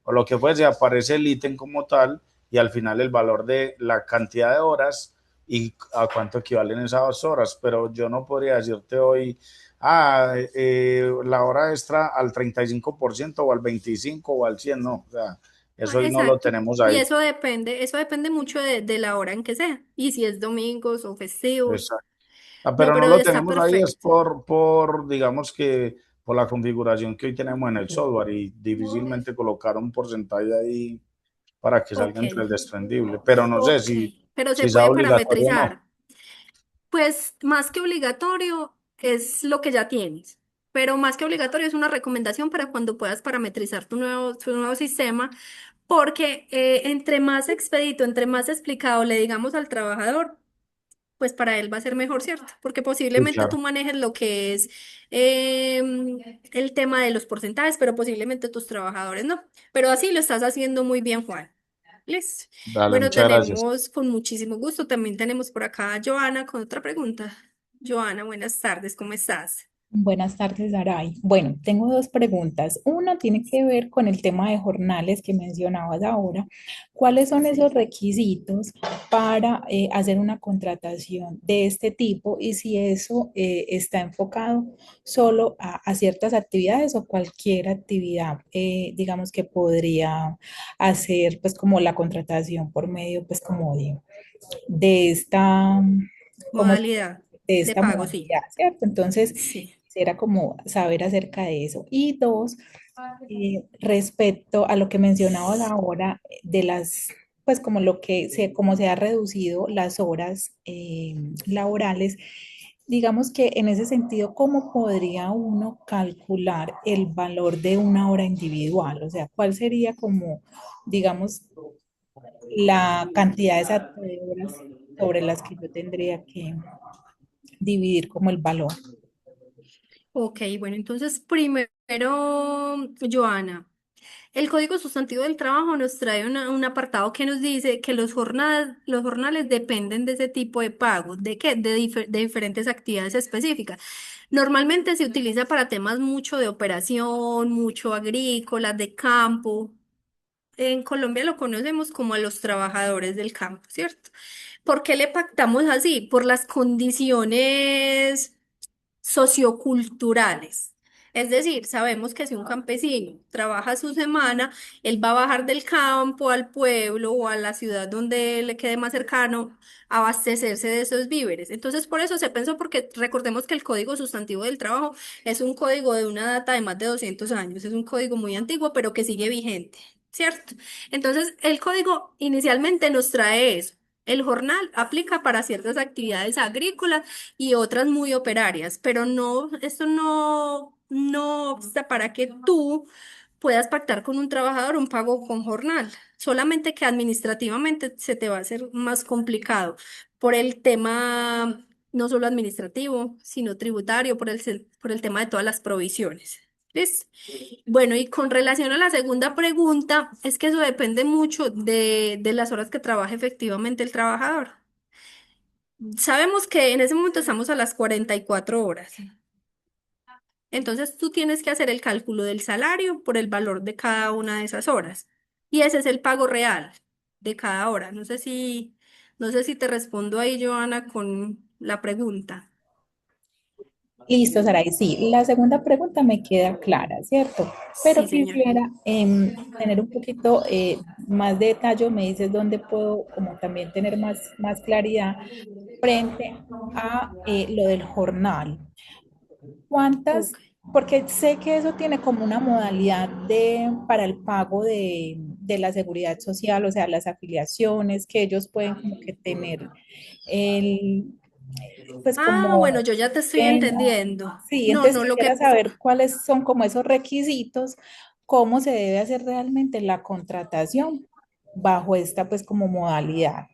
o lo que fuese, aparece el ítem como tal y al final el valor de la cantidad de horas y a cuánto equivalen esas horas, pero yo no podría decirte hoy, la hora extra al 35% o al 25% o al 100%, no, o sea, Ah, eso hoy no lo exacto. tenemos Y ahí. eso depende mucho de la hora en que sea. Y si es domingos o festivos. Exacto. Ah, No, pero no pero lo está tenemos ahí, es perfecto. digamos que, por la configuración que hoy tenemos en el software y difícilmente colocar un porcentaje ahí para que salga Ok, entre el desprendible. Pero no sé ok. si, Pero se si sea puede obligatorio o no. parametrizar. Pues más que obligatorio es lo que ya tienes, pero más que obligatorio es una recomendación para cuando puedas parametrizar tu nuevo sistema, porque entre más expedito, entre más explicado le digamos al trabajador, pues para él va a ser mejor, ¿cierto? Porque Sí, posiblemente tú claro. manejes lo que es el tema de los porcentajes, pero posiblemente tus trabajadores no. Pero así lo estás haciendo muy bien, Juan. Listo. Dale, Bueno, muchas gracias. tenemos con muchísimo gusto. También tenemos por acá a Joana con otra pregunta. Joana, buenas tardes, ¿cómo estás? Buenas tardes, Aray. Bueno, tengo dos preguntas. Una tiene que ver con el tema de jornales que mencionabas ahora. ¿Cuáles son esos requisitos para hacer una contratación de este tipo y si eso está enfocado solo a ciertas actividades o cualquier actividad, digamos que podría hacer pues como la contratación por medio pues como de esta, como Modalidad de de esta pago, sí. modalidad, ¿cierto? Entonces, Sí. quisiera como saber acerca de eso. Y dos, respecto a lo que mencionabas ahora de las, pues como lo que se, como se ha reducido las horas laborales, digamos que en ese sentido, ¿cómo podría uno calcular el valor de una hora individual? O sea, ¿cuál sería como, digamos, la cantidad exacta de horas sobre las que yo tendría que dividir como el valor? Ok, bueno, entonces primero Pero, Joana, el Código Sustantivo del Trabajo nos trae un apartado que nos dice que los jornales dependen de ese tipo de pago. ¿De qué? De diferentes actividades específicas. Normalmente se utiliza para temas mucho de operación, mucho agrícolas, de campo. En Colombia lo conocemos como a los trabajadores del campo, ¿cierto? ¿Por qué le pactamos así? Por las condiciones socioculturales. Es decir, sabemos que si un campesino trabaja su semana, él va a bajar del campo al pueblo o a la ciudad donde le quede más cercano a abastecerse de esos víveres. Entonces, por eso se pensó, porque recordemos que el Código Sustantivo del Trabajo es un código de una data de más de 200 años, es un código muy antiguo, pero que sigue vigente, ¿cierto? Entonces, el código inicialmente nos trae eso. El jornal aplica para ciertas actividades agrícolas y otras muy operarias, pero no, esto no obsta para que tú puedas pactar con un trabajador un pago con jornal, solamente que administrativamente se te va a hacer más complicado por el tema no solo administrativo, sino tributario, por el tema de todas las provisiones. ¿Listo? Bueno, y con relación a la segunda pregunta, es que eso depende mucho de las horas que trabaje efectivamente el trabajador. Sabemos que en ese momento estamos a las 44 horas. Entonces tú tienes que hacer el cálculo del salario por el valor de cada una de esas horas. Y ese es el pago real de cada hora. No sé si te respondo ahí, Joana, con la pregunta. Listo, Saray. Sí, la segunda pregunta me queda clara, ¿cierto? Pero Sí, señor. quisiera tener un poquito más de detalle. Me dices dónde puedo como también tener más claridad frente a lo del jornal. ¿Cuántas? Ok. Porque sé que eso tiene como una modalidad para el pago de la seguridad social, o sea, las afiliaciones que ellos pueden como que tener el, pues Ah, bueno, como, yo ya te estoy bueno, entendiendo. sí, No, entonces no, lo quisiera que... saber cuáles son como esos requisitos, cómo se debe hacer realmente la contratación bajo esta pues como modalidad.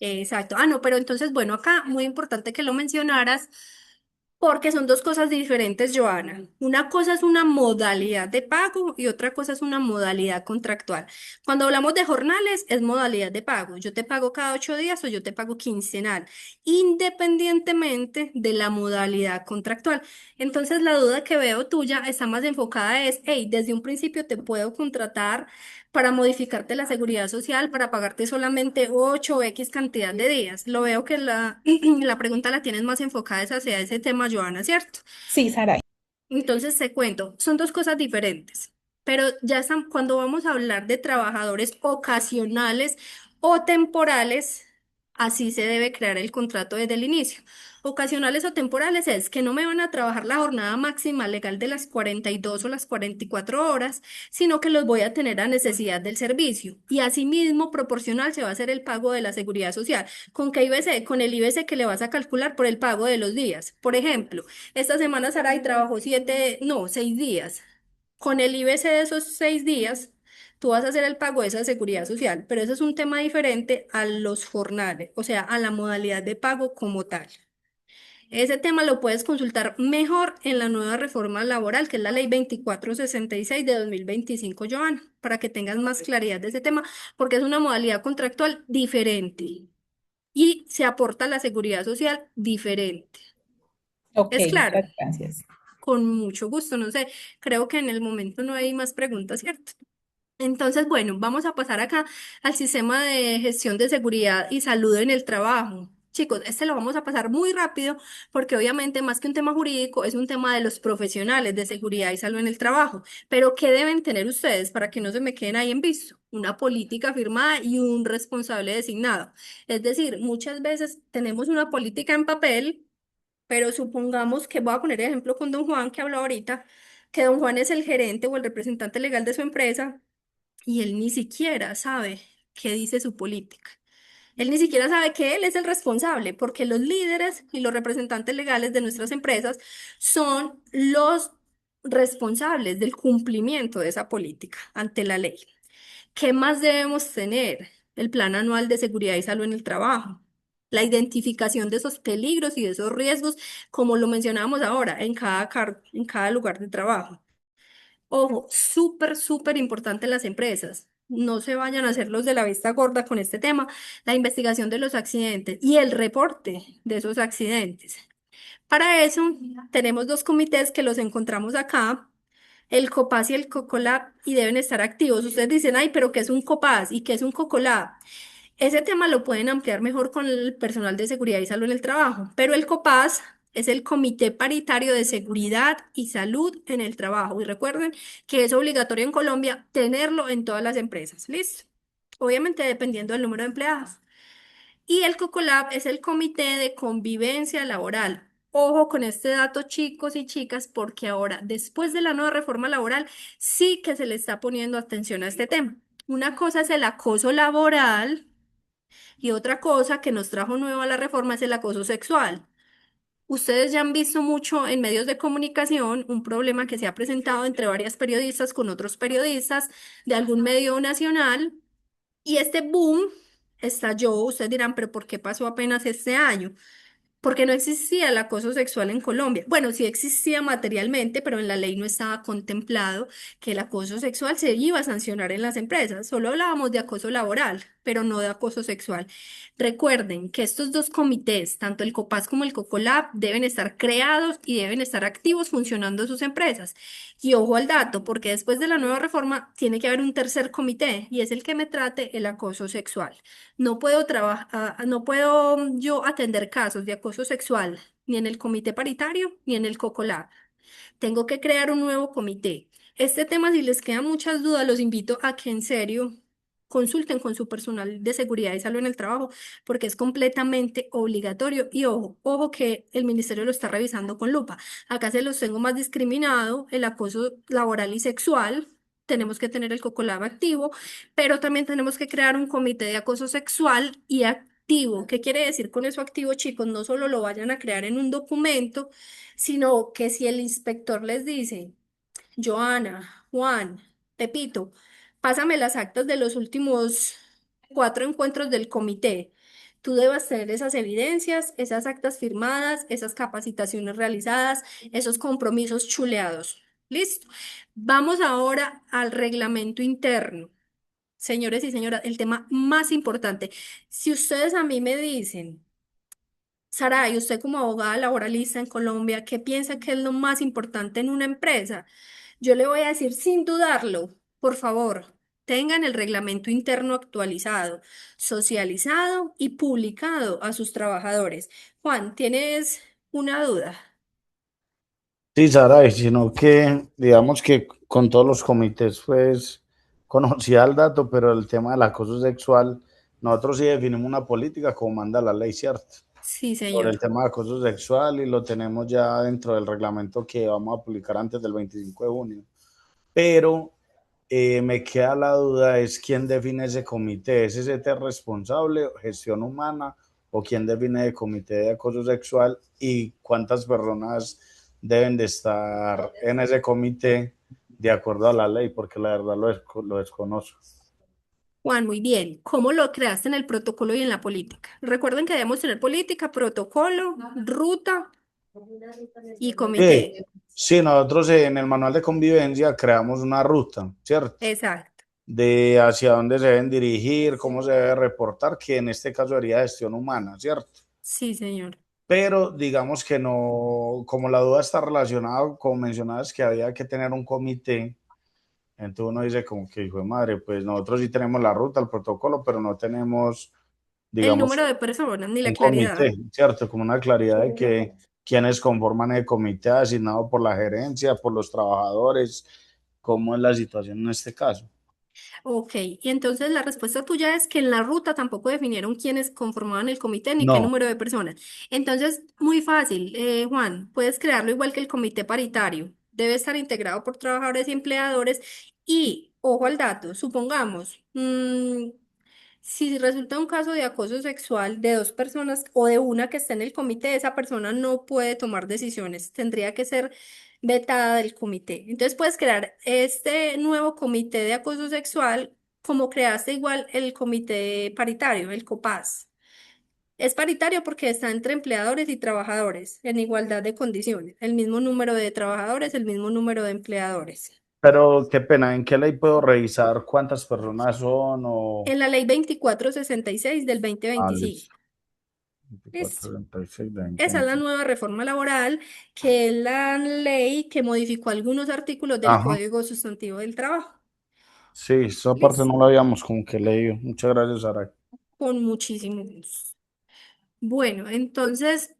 Exacto. Ah, no, pero entonces, bueno, acá muy importante que lo mencionaras porque son dos cosas diferentes, Joana. Una cosa es una modalidad de pago y otra cosa es una modalidad contractual. Cuando hablamos de jornales, es modalidad de pago. Yo te pago cada 8 días o yo te pago quincenal, independientemente de la modalidad contractual. Entonces, la duda que veo tuya está más enfocada es, hey, desde un principio te puedo contratar para modificarte la seguridad social, para pagarte solamente 8 o X cantidad de días. Lo veo que la pregunta la tienes más enfocada es hacia ese tema, Joana, ¿cierto? Sí, Saray. Entonces te cuento, son dos cosas diferentes, pero ya están, cuando vamos a hablar de trabajadores ocasionales o temporales, así se debe crear el contrato desde el inicio. Ocasionales o temporales es que no me van a trabajar la jornada máxima legal de las 42 o las 44 horas, sino que los voy a tener a necesidad del servicio. Y asimismo, proporcional se va a hacer el pago de la seguridad social. ¿Con qué IBC? Con el IBC que le vas a calcular por el pago de los días. Por ejemplo, esta semana Saray trabajó 6 días. Con el IBC de esos 6 días, tú vas a hacer el pago de esa seguridad social, pero eso es un tema diferente a los jornales, o sea, a la modalidad de pago como tal. Ese tema lo puedes consultar mejor en la nueva reforma laboral, que es la ley 2466 de 2025, Joana, para que tengas más claridad de ese tema, porque es una modalidad contractual diferente y se aporta la seguridad social diferente. Ok, ¿Es claro? muchas gracias. Con mucho gusto, no sé, creo que en el momento no hay más preguntas, ¿cierto? Entonces, bueno, vamos a pasar acá al sistema de gestión de seguridad y salud en el trabajo. Chicos, este lo vamos a pasar muy rápido porque obviamente más que un tema jurídico es un tema de los profesionales de seguridad y salud en el trabajo. Pero ¿qué deben tener ustedes para que no se me queden ahí en visto? Una política firmada y un responsable designado. Es decir, muchas veces tenemos una política en papel, pero supongamos que voy a poner ejemplo con don Juan que habló ahorita, que don Juan es el gerente o el representante legal de su empresa y él ni siquiera sabe qué dice su política. Él ni siquiera sabe que él es el responsable, porque los líderes y los representantes legales de nuestras empresas son los responsables del cumplimiento de esa política ante la ley. ¿Qué más debemos tener? El plan anual de seguridad y salud en el trabajo. La identificación de esos peligros y de esos riesgos, como lo mencionábamos ahora, en cada lugar de trabajo. Ojo, súper, súper importante en las empresas. No se vayan a hacer los de la vista gorda con este tema, la investigación de los accidentes y el reporte de esos accidentes. Para eso tenemos dos comités que los encontramos acá, el COPAS y el COCOLAB, y deben estar activos. Ustedes dicen, ay, pero ¿qué es un COPAS y qué es un COCOLAB? Ese tema lo pueden ampliar mejor con el personal de seguridad y salud en el trabajo, pero el COPAS es el Comité Paritario de Seguridad y Salud en el Trabajo. Y recuerden que es obligatorio en Colombia tenerlo en todas las empresas. ¿Listo? Obviamente dependiendo del número de empleados. Y el COCOLAB es el Comité de Convivencia Laboral. Ojo con este dato, chicos y chicas, porque ahora, después de la nueva reforma laboral, sí que se le está poniendo atención a este tema. Una cosa es el acoso laboral y otra cosa que nos trajo nueva la reforma es el acoso sexual. Ustedes ya han visto mucho en medios de comunicación un problema que se ha presentado entre varias periodistas con otros periodistas de algún medio nacional y este boom estalló. Ustedes dirán, pero ¿por qué pasó apenas este año? Porque no existía el acoso sexual en Colombia. Bueno, sí existía materialmente, pero en la ley no estaba contemplado que el acoso sexual se iba a sancionar en las empresas. Solo hablábamos de acoso laboral, pero no de acoso sexual. Recuerden que estos dos comités, tanto el COPAS como el COCOLAB, deben estar creados y deben estar activos funcionando en sus empresas. Y ojo al dato, porque después de la nueva reforma tiene que haber un tercer comité y es el que me trate el acoso sexual. No puedo trabajar, no puedo yo atender casos de acoso sexual ni en el comité paritario ni en el COCOLAB. Tengo que crear un nuevo comité. Este tema, si les quedan muchas dudas, los invito a que en serio consulten con su personal de seguridad y salud en el trabajo, porque es completamente obligatorio. Y ojo, ojo que el ministerio lo está revisando con lupa. Acá se los tengo más discriminado, el acoso laboral y sexual. Tenemos que tener el COCOLAB activo, pero también tenemos que crear un comité de acoso sexual y activo. ¿Qué quiere decir con eso activo, chicos? No solo lo vayan a crear en un documento, sino que si el inspector les dice, Joana, Juan, Pepito, pásame las actas de los últimos 4 encuentros del comité. Tú debas tener esas evidencias, esas actas firmadas, esas capacitaciones realizadas, esos compromisos chuleados. ¿Listo? Vamos ahora al reglamento interno. Señores y señoras, el tema más importante. Si ustedes a mí me dicen, Saray, usted como abogada laboralista en Colombia, ¿qué piensa que es lo más importante en una empresa? Yo le voy a decir sin dudarlo, por favor, tengan el reglamento interno actualizado, socializado y publicado a sus trabajadores. Juan, ¿tienes una duda? Sí, Sara, y sino que digamos que con todos los comités, pues conocía el dato, pero el tema del acoso sexual, nosotros sí definimos una política como manda la ley, ¿cierto? Sí, Sobre el señor. tema de acoso sexual y lo tenemos ya dentro del reglamento que vamos a publicar antes del 25 de junio. Pero me queda la duda, es quién define ese comité, ¿es ese ente responsable, gestión humana, o quién define el comité de acoso sexual y cuántas personas deben de estar en ese comité de acuerdo a la ley, porque la verdad lo desconozco. Juan, muy bien. ¿Cómo lo creaste en el protocolo y en la política? Recuerden que debemos tener política, protocolo, ruta y Sí, comité. sí, nosotros en el manual de convivencia creamos una ruta, ¿cierto? Exacto. De hacia dónde se deben dirigir, cómo se debe reportar, que en este caso sería gestión humana, ¿cierto? Sí, señor. Pero digamos que no, como la duda está relacionada, como mencionabas, que había que tener un comité, entonces uno dice como que, hijo de madre, pues nosotros sí tenemos la ruta, el protocolo, pero no tenemos, El digamos, número de personas ni la un comité, claridad. ¿cierto? Como una claridad de que quienes conforman el comité asignado por la gerencia, por los trabajadores, cómo es la situación en este caso. Ok, y entonces la respuesta tuya es que en la ruta tampoco definieron quiénes conformaban el comité ni qué No, número de personas. Entonces, muy fácil, Juan, puedes crearlo igual que el comité paritario. Debe estar integrado por trabajadores y empleadores y, ojo al dato, supongamos, si resulta un caso de acoso sexual de dos personas o de una que esté en el comité, esa persona no puede tomar decisiones, tendría que ser vetada del comité. Entonces puedes crear este nuevo comité de acoso sexual como creaste igual el comité paritario, el COPAS. Es paritario porque está entre empleadores y trabajadores en igualdad de condiciones, el mismo número de trabajadores, el mismo número de empleadores. Pero qué pena, ¿en qué ley puedo revisar cuántas personas son o... En la ley 2466 del Ah, 2025. listo. Listo. 2436 de Esa es la 2020. nueva reforma laboral, que es la ley que modificó algunos artículos del Ajá. Código Sustantivo del Trabajo. Sí, esa parte Listo. no la habíamos como que leído. Muchas gracias, Sara. Con muchísimo gusto. Bueno, entonces,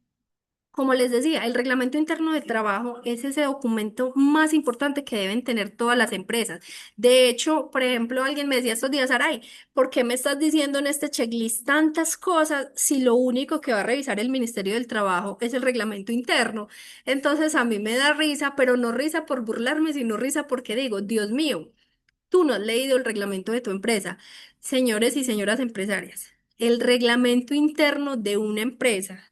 como les decía, el reglamento interno de trabajo es ese documento más importante que deben tener todas las empresas. De hecho, por ejemplo, alguien me decía estos días, Aray, ¿por qué me estás diciendo en este checklist tantas cosas si lo único que va a revisar el Ministerio del Trabajo es el reglamento interno? Entonces a mí me da risa, pero no risa por burlarme, sino risa porque digo, Dios mío. Tú no has leído el reglamento de tu empresa. Señores y señoras empresarias, el reglamento interno de una empresa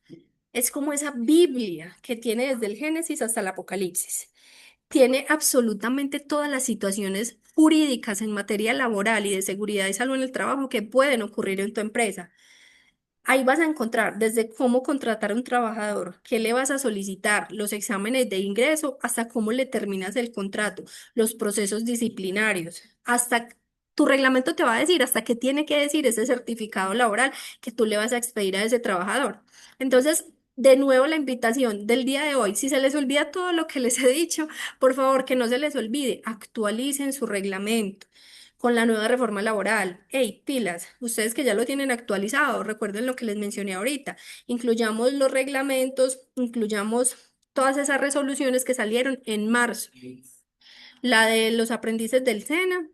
es como esa Biblia que tiene desde el Génesis hasta el Apocalipsis. Tiene absolutamente todas las situaciones jurídicas en materia laboral y de seguridad y salud en el trabajo que pueden ocurrir en tu empresa. Ahí vas a encontrar desde cómo contratar a un trabajador, qué le vas a solicitar, los exámenes de ingreso, hasta cómo le terminas el contrato, los procesos disciplinarios, hasta tu reglamento te va a decir hasta qué tiene que decir ese certificado laboral que tú le vas a expedir a ese trabajador. Entonces, de nuevo la invitación del día de hoy, si se les olvida todo lo que les he dicho, por favor que no se les olvide, actualicen su reglamento con la nueva reforma laboral. Hey, pilas, ustedes que ya lo tienen actualizado, recuerden lo que les mencioné ahorita. Incluyamos los reglamentos, incluyamos todas esas resoluciones que salieron en marzo. La de los aprendices del SENA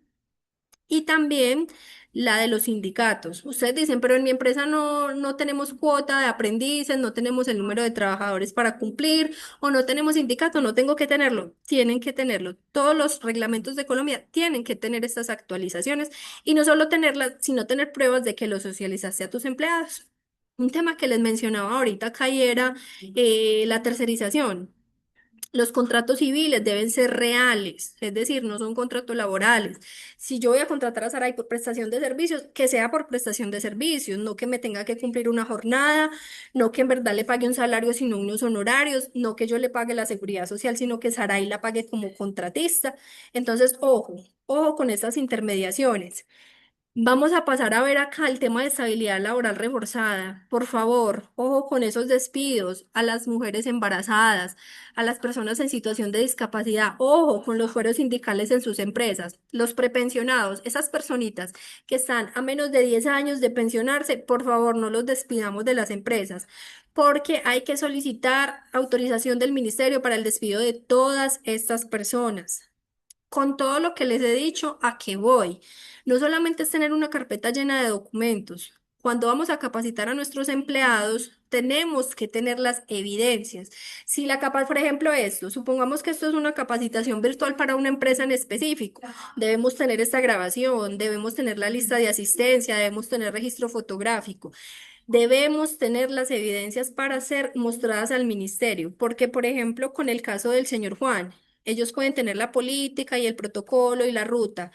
y también la de los sindicatos. Ustedes dicen, pero en mi empresa no tenemos cuota de aprendices, no tenemos el número de trabajadores para cumplir o no tenemos sindicato, no tengo que tenerlo. Tienen que tenerlo. Todos los reglamentos de Colombia tienen que tener estas actualizaciones y no solo tenerlas, sino tener pruebas de que lo socializaste a tus empleados. Un tema que les mencionaba ahorita acá y era la tercerización. Los contratos civiles deben ser reales, es decir, no son contratos laborales. Si yo voy a contratar a Saray por prestación de servicios, que sea por prestación de servicios, no que me tenga que cumplir una jornada, no que en verdad le pague un salario, sino unos honorarios, no que yo le pague la seguridad social, sino que Saray la pague como contratista. Entonces, ojo con estas intermediaciones. Vamos a pasar a ver acá el tema de estabilidad laboral reforzada. Por favor, ojo con esos despidos a las mujeres embarazadas, a las personas en situación de discapacidad. Ojo con los fueros sindicales en sus empresas. Los prepensionados, esas personitas que están a menos de 10 años de pensionarse, por favor, no los despidamos de las empresas, porque hay que solicitar autorización del ministerio para el despido de todas estas personas. Con todo lo que les he dicho, ¿a qué voy? No solamente es tener una carpeta llena de documentos. Cuando vamos a capacitar a nuestros empleados, tenemos que tener las evidencias. Si la capa, por ejemplo, esto, supongamos que esto es una capacitación virtual para una empresa en específico, debemos tener esta grabación, debemos tener la lista de asistencia, debemos tener registro fotográfico. Debemos tener las evidencias para ser mostradas al ministerio, porque, por ejemplo, con el caso del señor Juan, ellos pueden tener la política y el protocolo y la ruta,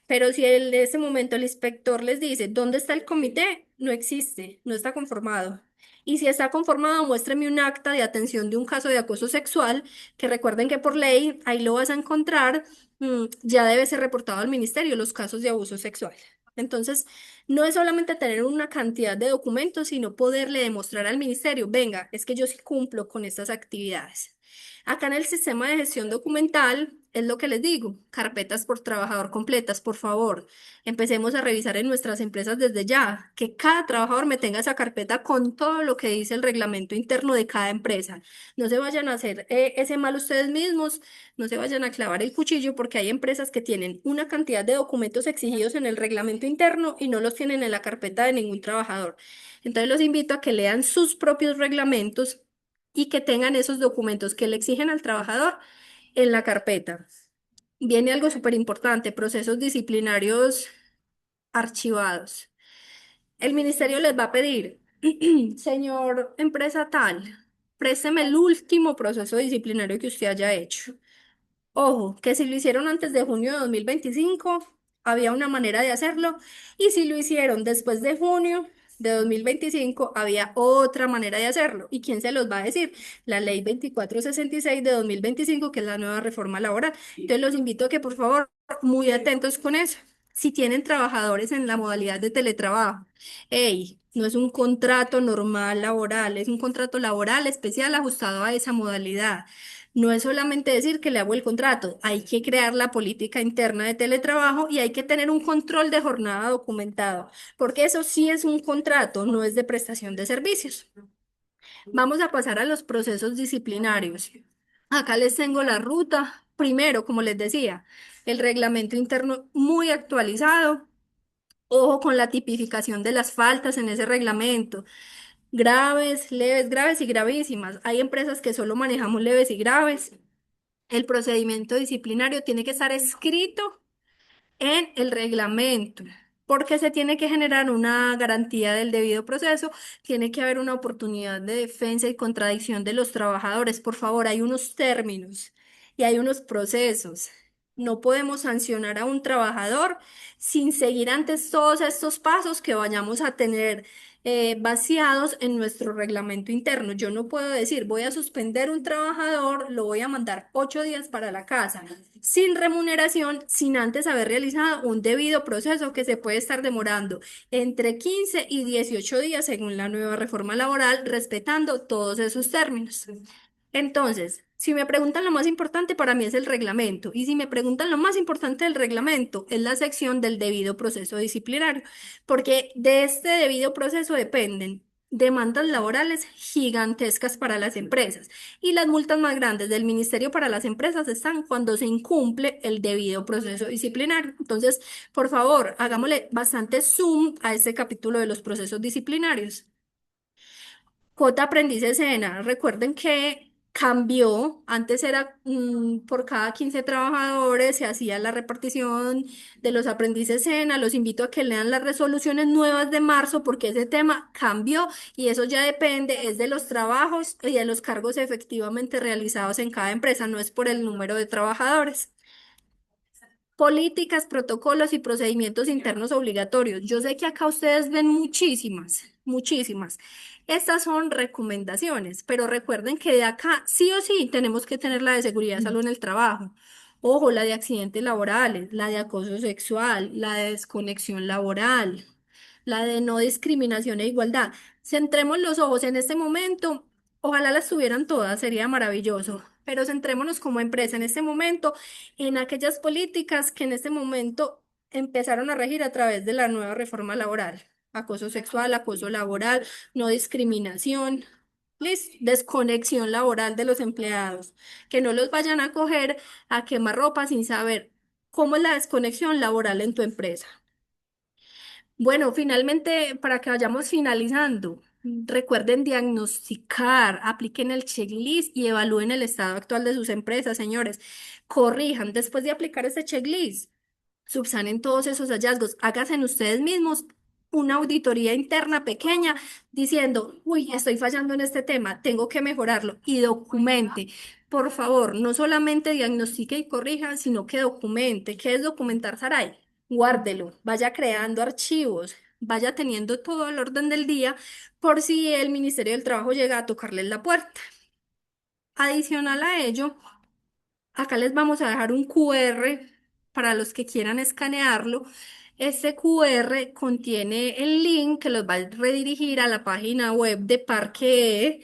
pero si en ese momento el inspector les dice, ¿dónde está el comité? No existe, no está conformado. Y si está conformado, muéstrame un acta de atención de un caso de acoso sexual, que recuerden que por ley, ahí lo vas a encontrar, ya debe ser reportado al ministerio los casos de abuso sexual. Entonces, no es solamente tener una cantidad de documentos, sino poderle demostrar al ministerio, venga, es que yo sí cumplo con estas actividades. Acá en el sistema de gestión documental es lo que les digo, carpetas por trabajador completas, por favor. Empecemos a revisar en nuestras empresas desde ya, que cada trabajador me tenga esa carpeta con todo lo que dice el reglamento interno de cada empresa. No se vayan a hacer ese mal ustedes mismos, no se vayan a clavar el cuchillo porque hay empresas que tienen una cantidad de documentos exigidos en el reglamento interno y no los tienen en la carpeta de ningún trabajador. Entonces los invito a que lean sus propios reglamentos y que tengan esos documentos que le exigen al trabajador en la carpeta. Viene algo súper importante, procesos disciplinarios archivados. El ministerio les va a pedir, señor empresa tal, présteme el último proceso disciplinario que usted haya hecho. Ojo, que si lo hicieron antes de junio de 2025, había una manera de hacerlo, y si lo hicieron después de junio, de 2025 había otra manera de hacerlo. ¿Y quién se los va a decir? La ley 2466 de 2025, que es la nueva reforma laboral. Entonces los invito a que por favor, muy atentos con eso. Si tienen trabajadores en la modalidad de teletrabajo, hey, no es un contrato normal laboral, es un contrato laboral especial ajustado a esa modalidad. No es solamente decir que le hago el contrato, hay que crear la política interna de teletrabajo y hay que tener un control de jornada documentado, porque eso sí es un contrato, no es de prestación de servicios. Vamos a pasar a los procesos disciplinarios. Acá les tengo la ruta. Primero, como les decía, el reglamento interno muy actualizado. Ojo con la tipificación de las faltas en ese reglamento. Graves, leves, graves y gravísimas. Hay empresas que solo manejamos leves y graves. El procedimiento disciplinario tiene que estar escrito en el reglamento, porque se tiene que generar una garantía del debido proceso, tiene que haber una oportunidad de defensa y contradicción de los trabajadores. Por favor, hay unos términos y hay unos procesos. No podemos sancionar a un trabajador sin seguir antes todos estos pasos que vayamos a tener vaciados en nuestro reglamento interno. Yo no puedo decir, voy a suspender un trabajador, lo voy a mandar 8 días para la casa sin remuneración, sin antes haber realizado un debido proceso que se puede estar demorando entre 15 y 18 días según la nueva reforma laboral, respetando todos esos términos. Entonces, si me preguntan lo más importante para mí es el reglamento y si me preguntan lo más importante del reglamento es la sección del debido proceso disciplinario, porque de este debido proceso dependen demandas laborales gigantescas para las empresas y las multas más grandes del Ministerio para las empresas están cuando se incumple el debido proceso disciplinario. Entonces, por favor, hagámosle bastante zoom a este capítulo de los procesos disciplinarios. Cuota aprendiz escena. Recuerden que cambió. Antes era por cada 15 trabajadores se hacía la repartición de los aprendices escena. Los invito a que lean las resoluciones nuevas de marzo porque ese tema cambió y eso ya depende, es de los trabajos y de los cargos efectivamente realizados en cada empresa, no es por el número de trabajadores. Políticas, protocolos y procedimientos internos obligatorios. Yo sé que acá ustedes ven muchísimas, muchísimas. Estas son recomendaciones, pero recuerden que de acá sí o sí tenemos que tener la de seguridad y salud en el trabajo. Ojo, la de accidentes laborales, la de acoso sexual, la de desconexión laboral, la de no discriminación e igualdad. Centremos los ojos en este momento. Ojalá las tuvieran todas, sería maravilloso. Pero centrémonos como empresa en este momento en aquellas políticas que en este momento empezaron a regir a través de la nueva reforma laboral. Acoso sexual, acoso laboral, no discriminación, desconexión laboral de los empleados, que no los vayan a coger a quemarropa sin saber cómo es la desconexión laboral en tu empresa. Bueno, finalmente, para que vayamos finalizando, recuerden diagnosticar, apliquen el checklist y evalúen el estado actual de sus empresas, señores. Corrijan después de aplicar este checklist. Subsanen todos esos hallazgos, háganse ustedes mismos una auditoría interna pequeña diciendo, uy, estoy fallando en este tema, tengo que mejorarlo y documente. Por favor, no solamente diagnostique y corrija, sino que documente. ¿Qué es documentar, Saray? Guárdelo, vaya creando archivos, vaya teniendo todo el orden del día por si el Ministerio del Trabajo llega a tocarles la puerta. Adicional a ello, acá les vamos a dejar un QR para los que quieran escanearlo. Este QR contiene el link que los va a redirigir a la página web de Parque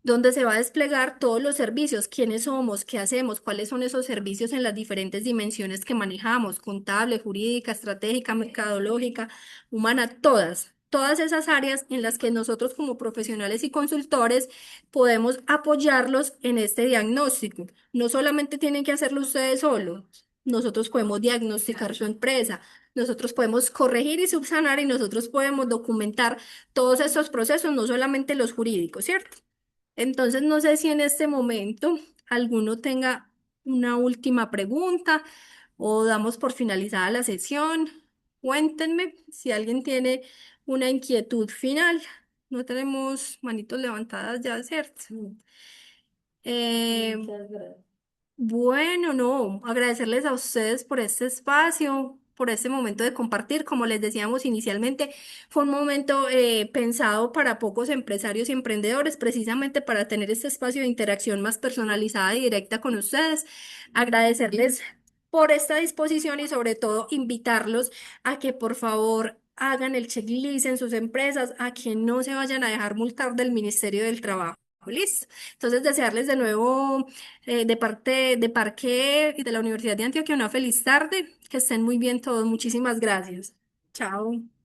donde se va a desplegar todos los servicios, quiénes somos, qué hacemos, cuáles son esos servicios en las diferentes dimensiones que manejamos, contable, jurídica, estratégica, mercadológica, humana, todas esas áreas en las que nosotros como profesionales y consultores podemos apoyarlos en este diagnóstico. No solamente tienen que hacerlo ustedes solos, nosotros podemos diagnosticar su empresa. Nosotros podemos corregir y subsanar y nosotros podemos documentar todos estos procesos, no solamente los jurídicos, ¿cierto? Entonces, no sé si en este momento alguno tenga una última pregunta o damos por finalizada la sesión. Cuéntenme si alguien tiene una inquietud final. No tenemos manitos levantadas ya, ¿cierto? Muchas gracias. Bueno, no, agradecerles a ustedes por este espacio. por este momento de compartir. Como les decíamos inicialmente, fue un momento pensado para pocos empresarios y emprendedores, precisamente para tener este espacio de interacción más personalizada y directa con ustedes. Agradecerles por esta disposición y sobre todo invitarlos a que por favor hagan el checklist en sus empresas, a que no se vayan a dejar multar del Ministerio del Trabajo. Listo. Entonces, desearles de nuevo de parte de Parque y de la Universidad de Antioquia una feliz tarde. Que estén muy bien todos. Muchísimas gracias. Chao.